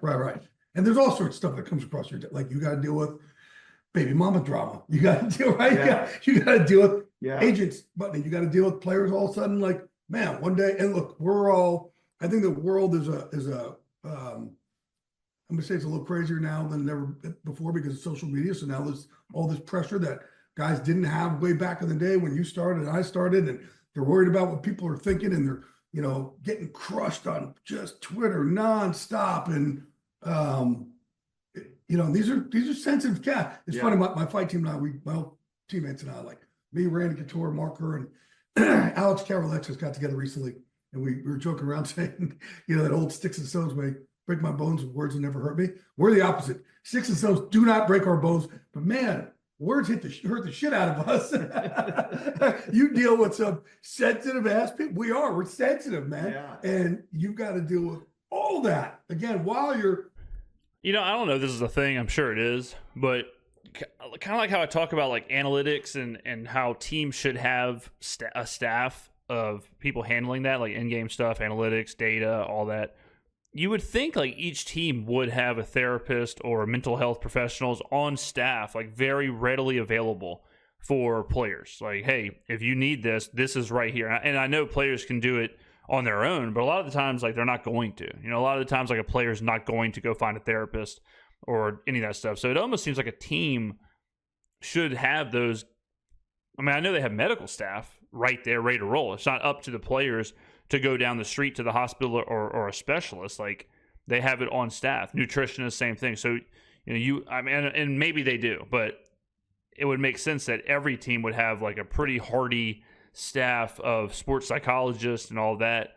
And there's all sorts of stuff that comes across your desk. Like you got to deal with baby mama drama. You got to deal, right? Yeah. You got to deal with Yeah. agents, but you got to deal with players all of a sudden. Like, man, one day, and look, I think the world is a I'm gonna say it's a little crazier now than ever before because of social media. So now there's all this pressure that guys didn't have way back in the day when you started and I started, and they're worried about what people are thinking, and they're, getting crushed on just Twitter nonstop. And these are sensitive cats. It's funny, my fight team and I, my old teammates and I, like me, Randy Couture, Marker, and Alex Carolexis got together recently, and we were joking around saying, that old sticks and stones may break my bones, words will never hurt me. We're the opposite. Sticks and stones do not break our bones, but man, words hurt the shit out of us. You deal with some sensitive ass people. We're sensitive, man. Yeah. And you've got to deal with all that again while you're. I don't know if this is a thing. I'm sure it is, but kind of like how I talk about like analytics and how teams should have a staff of people handling that, like in-game stuff, analytics, data, all that. You would think like each team would have a therapist or mental health professionals on staff, like very readily available for players. Like, hey, if you need this, this is right here. And I know players can do it on their own, but a lot of the times, like, they're not going to. A lot of the times, like, a player is not going to go find a therapist or any of that stuff. So it almost seems like a team should have those. I mean, I know they have medical staff right there ready to roll. It's not up to the players to go down the street to the hospital or a specialist. Like, they have it on staff. Nutritionists, same thing. So, and maybe they do, but it would make sense that every team would have like a pretty hardy staff of sports psychologists and all that,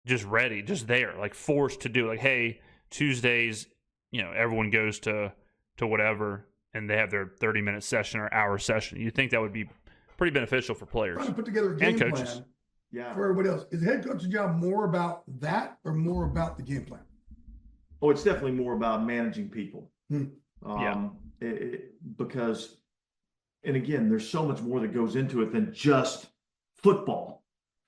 just ready, just there, like forced to do. Like, hey, Tuesdays, everyone goes to whatever, and they have their 30-minute session or hour session. You think that would be pretty beneficial for players Trying to put together a game and coaches. Plan for everybody else. Is the head coach's job more about that or more about the game plan? Oh, it's definitely more about managing people. Because, and again, there's so much more that goes into it than just football.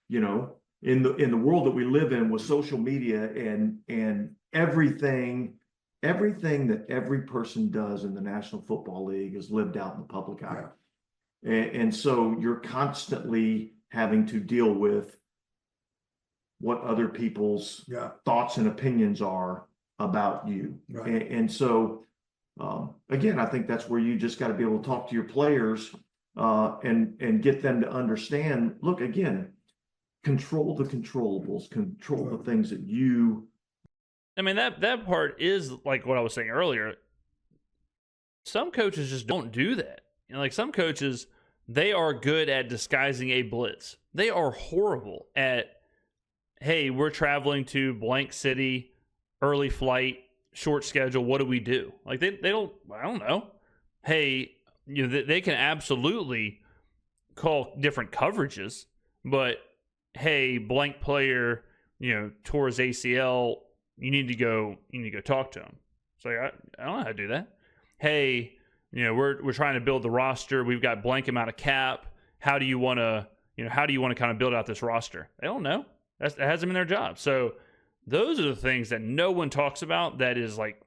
In the world that we live in with social media and everything that every person does in the National Football League is lived out in the public eye. And so you're constantly having to deal with what other people's thoughts and opinions are about you. Right. And so, again, I think that's where you just got to be able to talk to your players and get them to understand, look, again, control the controllables, control the things that you. I mean, that part is like what I was saying earlier. Some coaches just don't do that. Like some coaches, they are good at disguising a blitz. They are horrible at, hey, we're traveling to blank city, early flight, short schedule. What do we do? Like they don't. I don't know. Hey, they can absolutely call different coverages, but hey, blank player, tore his ACL. You need to go talk to him. It's like I don't know how to do that. Hey, we're trying to build the roster. We've got blank amount of cap. How do you want to kind of build out this roster? They don't know. That hasn't been their job. So those are the things that no one talks about. That is like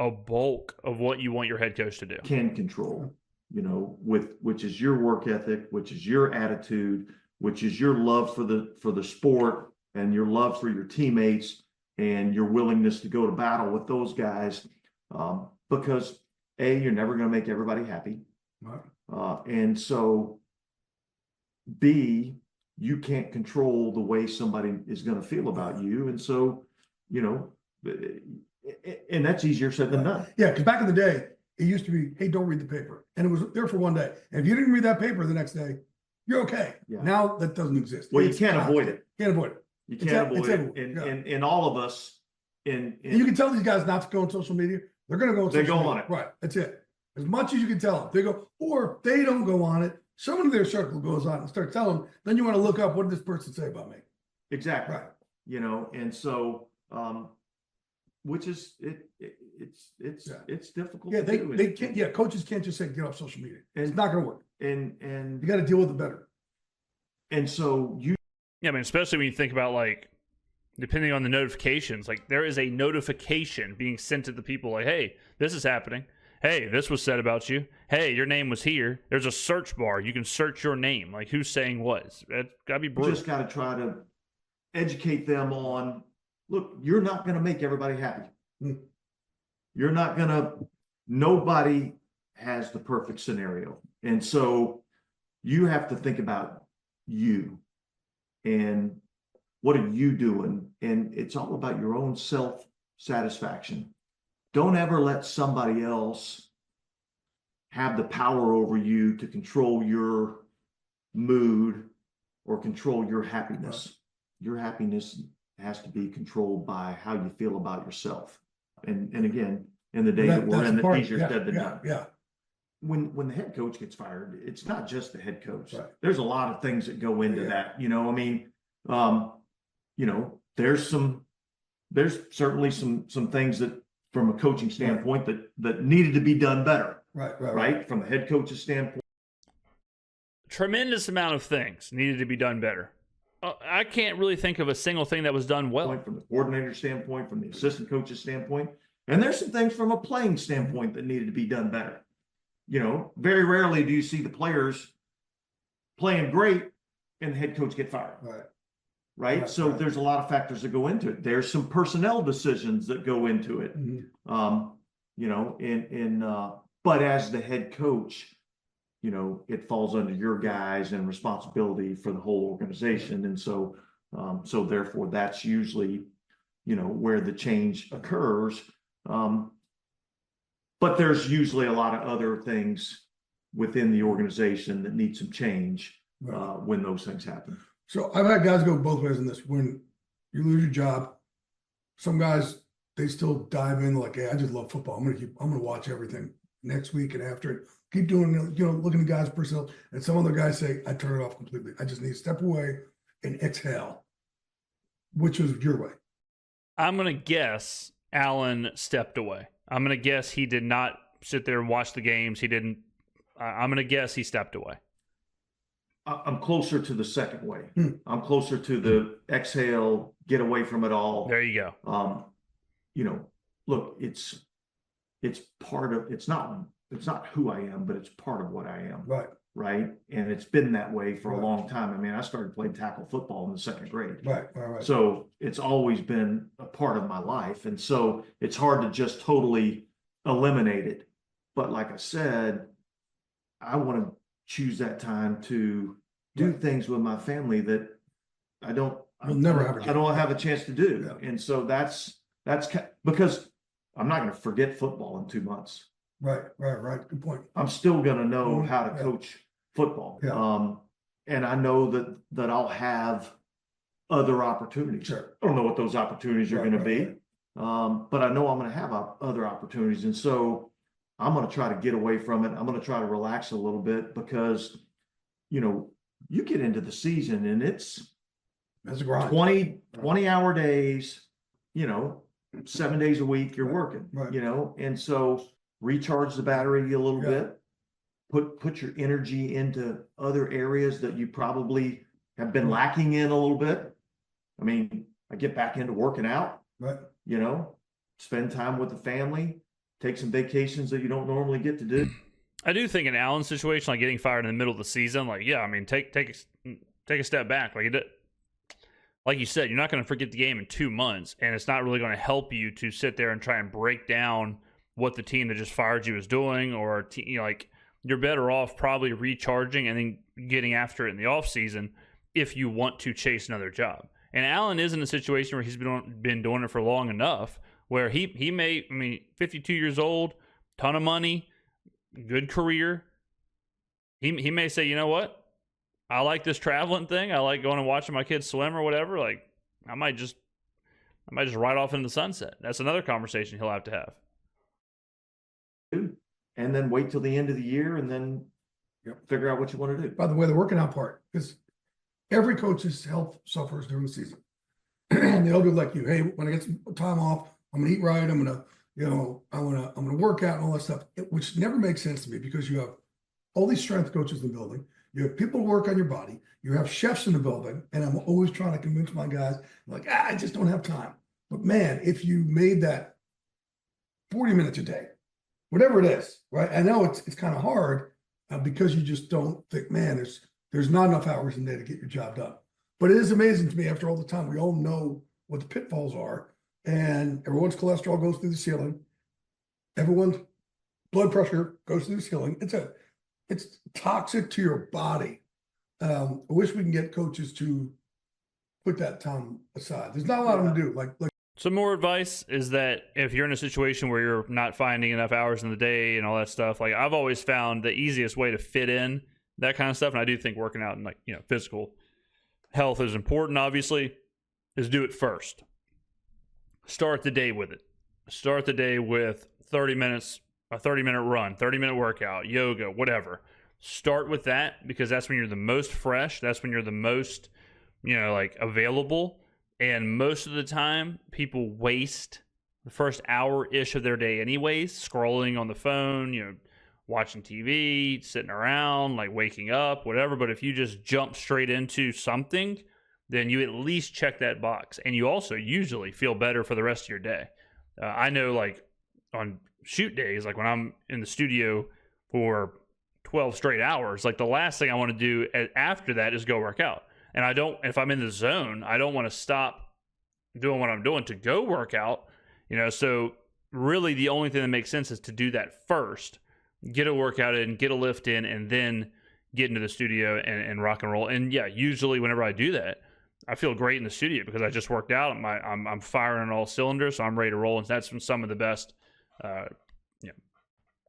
a bulk of what you want your head coach to do. Can control, which is your work ethic, which is your attitude, which is your love for the sport and your love for your teammates and your willingness to go to battle with those guys. Because A, you're never going to make everybody happy. Right. And so B, you can't control the way somebody is going to feel about you. And so, and that's easier said than done. Yeah, because back in the day, it used to be, hey, don't read the paper. And it was there for one day. And if you didn't read that paper the next day, you're okay. Yeah. Now that doesn't exist. Well, you can't avoid it. Can't avoid it. You can't avoid it. And all of us and you can tell these guys not to go on social media. They're going to go on social media. On it. Right. That's it. As much as you can tell them. They go, or if they don't go on it, someone in their circle goes on and starts telling them, then you want to look up, what did this person say about me? Exactly. Right. And so, which is, it's difficult. Yeah, to do. they can't, coaches can't just say, get off social media. It's not going to work. And you got to deal with it better. And so I mean, especially when you think about like, depending on the notifications, like there is a notification being sent to the people like, hey, this is happening. Hey, this was said about you. Hey, your name was here. There's a search bar. You can search your name. Like who's saying what. It's got to be brutal. You just got to try to educate them on, look, you're not going to make everybody happy. You're not gonna, nobody has the perfect scenario. And so you have to think about you and what are you doing? And it's all about your own self-satisfaction. Don't ever let somebody else have the power over you to control your mood or control your happiness. Your happiness has to be controlled by how you feel about yourself. And again, in the day that we're in, it's easier said than done. Yeah. When the head coach gets fired, it's not just the head coach. Right. There's a lot of things that go into that. You know, I mean, you know, there's certainly some things that from a coaching standpoint that needed to be done better. Right. From the head coach's standpoint. Tremendous amount of things needed to be done better. I can't really think of a single thing that was done well. From the coordinator standpoint, from the assistant coach's standpoint. And there's some things from a playing standpoint that needed to be done better. You know, very rarely do you see the players playing great and the head coach get fired. Right. So there's a lot of factors that go into it. There's some personnel decisions that go into it. You know, but as the head coach, you know, it falls under your guys and responsibility for the whole organization. And so, so therefore that's usually, you know, where the change occurs. But there's usually a lot of other things within the organization that need some change when those things happen. So I've had guys go both ways in this. When you lose your job, some guys, they still dive in like, hey, I just love football. I'm gonna watch everything next week and after it. Keep doing, you know, looking at guys' personnel. And some other guys say, I turn it off completely. I just need to step away and exhale. Which was your way? I'm gonna guess Allen stepped away. I'm gonna guess he did not sit there and watch the games. He didn't. I'm gonna guess he stepped away. I'm closer to the second way. I'm closer to the exhale, get away from it all. There you go. You know, look, it's part of, it's not who I am, but it's part of what I am. Right. And it's been that way for a long time. I mean, I started playing tackle football in the second grade. Right. So it's always been a part of my life. And so it's hard to just totally eliminate it. But like I said, I want to choose that time to do things with my family that I don't have a chance to do. And so that's because I'm not going to forget football in 2 months. Right. Good point. I'm still going to know how to coach football. And I know that I'll have other opportunities. Sure. I don't know what those opportunities are going to be. But I know I'm going to have other opportunities. And so I'm going to try to get away from it. I'm going to try to relax a little bit because, you know, you get into the season and it's a grind. 20-hour days, you know, 7 days a week you're working, you know, and so recharge the battery a little bit, put your energy into other areas that you probably have been lacking in a little bit. I mean, I get back into working out, you know, spend time with the family, take some vacations that you don't normally get to do. I do think in Allen's situation, like getting fired in the middle of the season, like, yeah, I mean, take a step back. Like you said, you're not going to forget the game in 2 months, and it's not really going to help you to sit there and try and break down what the team that just fired you is doing, or you know, like you're better off probably recharging and then getting after it in the off season if you want to chase another job. And Allen is in a situation where he's been doing it for long enough where he may, I mean, 52 years old, ton of money, good career. He may say, you know what? I like this traveling thing. I like going and watching my kids swim or whatever. Like, I might just ride off into the sunset. That's another conversation he'll have to have. And then wait till the end of the year and then figure out what you want to do. By the way, the working out part, because every coach's health suffers during the season. And they'll do like you. Hey, when I get some time off, I'm going to eat right. I'm going to, you know, I'm going to work out and all that stuff, which never makes sense to me because you have all these strength coaches in the building. You have people who work on your body. You have chefs in the building. And I'm always trying to convince my guys, like, I just don't have time. But man, if you made that 40 minutes a day, whatever it is, right? I know it's kind of hard because you just don't think, man, there's not enough hours in there to get your job done. But it is amazing to me after all the time. We all know what the pitfalls are and everyone's cholesterol goes through the ceiling. Everyone's blood pressure goes through the ceiling. It's toxic to your body. I wish we can get coaches to put that time aside. There's not a lot of them to do. Like Some more advice is that if you're in a situation where you're not finding enough hours in the day and all that stuff, like I've always found the easiest way to fit in that kind of stuff, and I do think working out and like, you know, physical health is important, obviously, is do it first. Start the day with it. Start the day with 30 minutes, a 30-minute run, 30-minute workout, yoga, whatever. Start with that because that's when you're the most fresh. That's when you're the most, you know, like available. And most of the time, people waste the first hour-ish of their day anyways, scrolling on the phone, you know, watching TV, sitting around, like waking up, whatever. But if you just jump straight into something, then you at least check that box. And you also usually feel better for the rest of your day. I know, like, on shoot days, like when I'm in the studio for 12 straight hours, like the last thing I want to do after that is go work out. And I don't, if I'm in the zone, I don't want to stop doing what I'm doing to go work out, you know. So really the only thing that makes sense is to do that first, get a workout in, get a lift in, and then get into the studio and rock and roll. And yeah, usually whenever I do that, I feel great in the studio because I just worked out. I'm firing on all cylinders, so I'm ready to roll. And that's when some of the best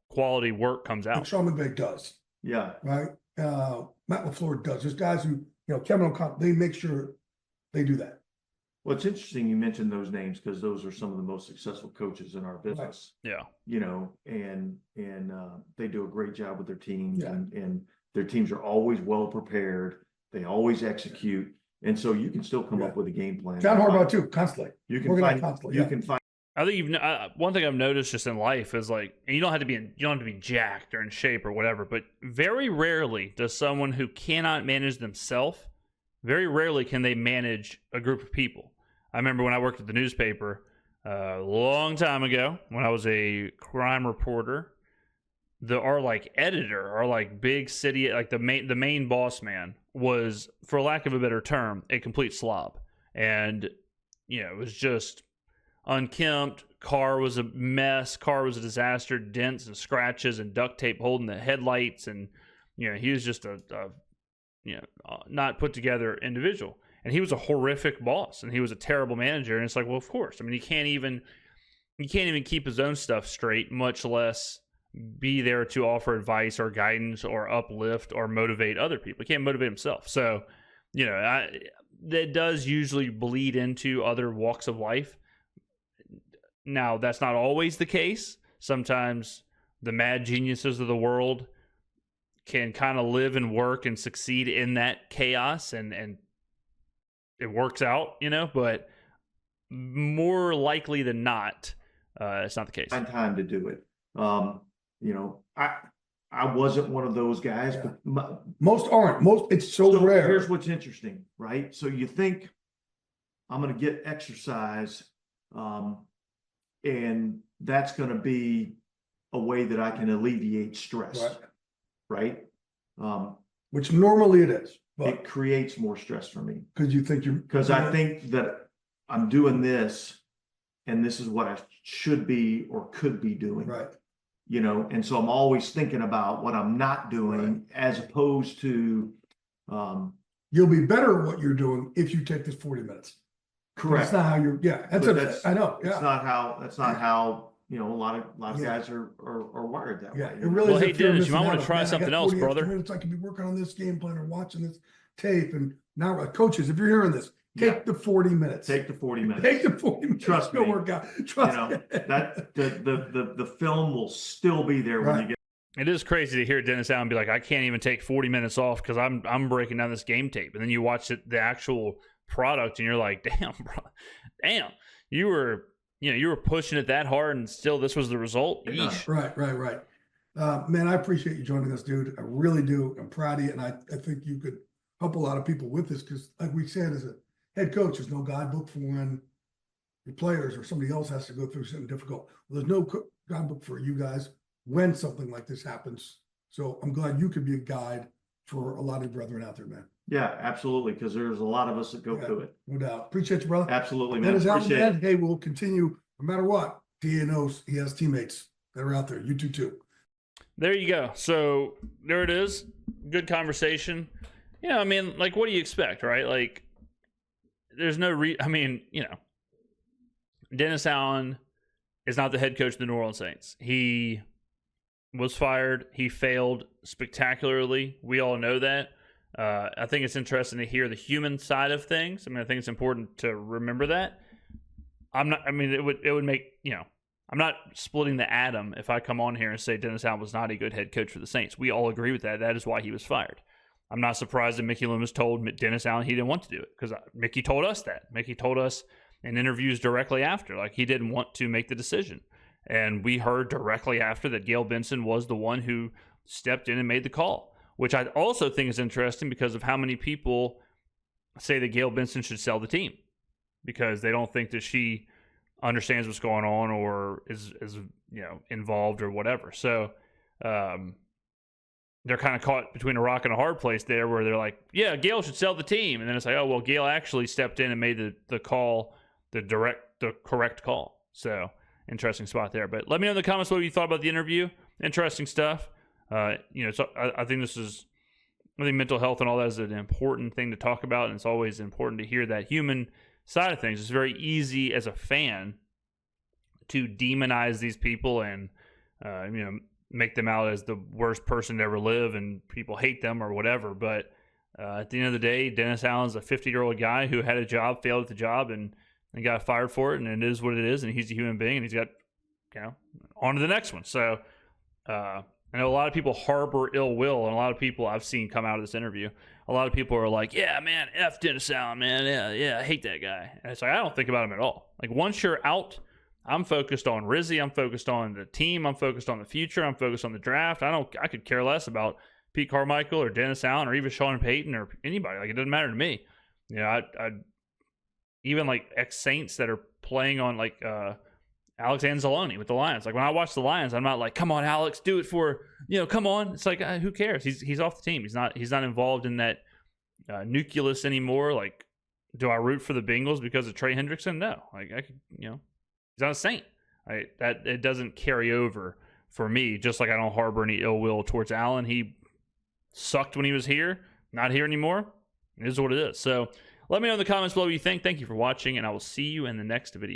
quality work comes out. Like Sean McVay does. Yeah. Right? Matt LaFleur does. There's guys who, you know, Kevin O'Connell, they make sure they do that. Well, it's interesting you mentioned those names because those are some of the most successful coaches in our business. Yeah. You know, and they do a great job with their teams, Yeah. and their teams are always well prepared. They always execute, and so you can still come up with a game plan. John Harbaugh too, constantly. You can Working on find constantly, you yeah. can find I think one thing I've noticed just in life is like, and you don't have to be jacked or in shape or whatever, but very rarely does someone who cannot manage themselves, very rarely can they manage a group of people. I remember when I worked at the newspaper a long time ago when I was a crime reporter, our like editor, our like big city, like the main boss man was, for lack of a better term, a complete slob. And, you know, it was just unkempt, car was a mess, car was a disaster, dents and scratches and duct tape holding the headlights, and you know, he was just a not put together individual, and he was a horrific boss, and he was a terrible manager. And it's like, well, of course, I mean, he can't even keep his own stuff straight, much less be there to offer advice or guidance or uplift or motivate other people. He can't motivate himself. So, you know, that does usually bleed into other walks of life. Now, that's not always the case. Sometimes the mad geniuses of the world can kind of live and work and succeed in that chaos, and it works out, you know, but more likely than not, it's not the case. find time to do it. You know, I wasn't one of those guys, Yeah. but Most aren't. It's so rare. Here's what's interesting, right? So you think I'm going to get exercise, and that's going to be a way that I can alleviate stress, right? Which normally it is, It but creates more stress for me because you think you're because I think that I'm doing this, and this is what I should be or could be doing, right. you know, and so I'm always thinking about what I'm not doing as opposed to, You'll be better at what you're doing if you take this 40 minutes. correct. That's not how you're. Yeah, But I know. That's Yeah, not how, you know, a lot of Yeah. guys are wired that yeah. way. It really Well, is. hey, if you're Dennis, you might missing wanna out, try man, I got something else, 40 extra brother. minutes, I could be working on this game plan or watching this tape. And now, coaches, if you're hearing this, take the 40 minutes. Take the 40 minutes. Take the 40 minutes. Trust Go me. work out. You Trust know, me. that the film will still be there when you Right. get. It is crazy to hear Dennis Allen be like, I can't even take 40 minutes off because I'm breaking down this game tape. And then you watch the actual product and you're like, damn, bro, damn, you were pushing it that hard and still this was the result. Yeesh. Right. Man, I appreciate you joining us, dude. I really do. I'm proud of you. And I think you could help a lot of people with this because, like we said, as a head coach, there's no guidebook for when your players or somebody else has to go through something difficult. Well, there's no guidebook for you guys when something like this happens. So I'm glad you could be a guide for a lot of your brethren out there, man. Yeah, absolutely. Because there's a lot of us that go Yeah. through it. No doubt. Appreciate you, brother. Absolutely, man. Dennis Allen, Appreciate man, it. hey, we'll continue no matter what. DA knows he has teammates that are out there. You do too. There you go. So there it is. Good conversation. Yeah, I mean, like, what do you expect, right? Like, there's no Dennis Allen is not the head coach of the New Orleans Saints. He was fired. He failed spectacularly. We all know that. I think it's interesting to hear the human side of things. I mean, I think it's important to remember that. It would make, I'm not splitting the atom if I come on here and say Dennis Allen was not a good head coach for the Saints. We all agree with that. That is why he was fired. I'm not surprised that Mickey Loomis told Dennis Allen he didn't want to do it, because Mickey told us that. Mickey told us in interviews directly after, like, he didn't want to make the decision. And we heard directly after that Gayle Benson was the one who stepped in and made the call, which I also think is interesting because of how many people say that Gayle Benson should sell the team because they don't think that she understands what's going on or is involved or whatever. So they're kind of caught between a rock and a hard place there, where they're like, yeah, Gayle should sell the team. And then it's like, oh, well, Gayle actually stepped in and made the call, the correct call. So interesting spot there. But let me know in the comments what you thought about the interview. Interesting stuff. So I think mental health and all that is an important thing to talk about, and it's always important to hear that human side of things. It's very easy as a fan to demonize these people and make them out as the worst person to ever live, and people hate them or whatever. But at the end of the day, Dennis Allen's a 50-year-old guy who had a job, failed at the job, and got fired for it, and it is what it is, and he's a human being, and he's got on to the next one. So I know a lot of people harbor ill will, and a lot of people I've seen come out of this interview, a lot of people are like, yeah, man, F Dennis Allen, man, yeah, I hate that guy. And it's like, I don't think about him at all. Like, once you're out, I'm focused on Rizzy, I'm focused on the team, I'm focused on the future, I'm focused on the draft. I could care less about Pete Carmichael or Dennis Allen or even Sean Payton or anybody. Like, it doesn't matter to me. I even like ex-Saints that are playing on like Alex Anzalone with the Lions. Like, when I watch the Lions, I'm not like, come on, Alex, do it for, come on. It's like, who cares? He's off the team. He's not involved in that nucleus anymore. Like, do I root for the Bengals because of Trey Hendrickson? No. Like, I could, he's not a Saint. That it doesn't carry over for me. Just like I don't harbor any ill will towards Allen. He sucked when he was here. Not here anymore. It is what it is. So let me know in the comments below what you think. Thank you for watching, and I will see you in the next video.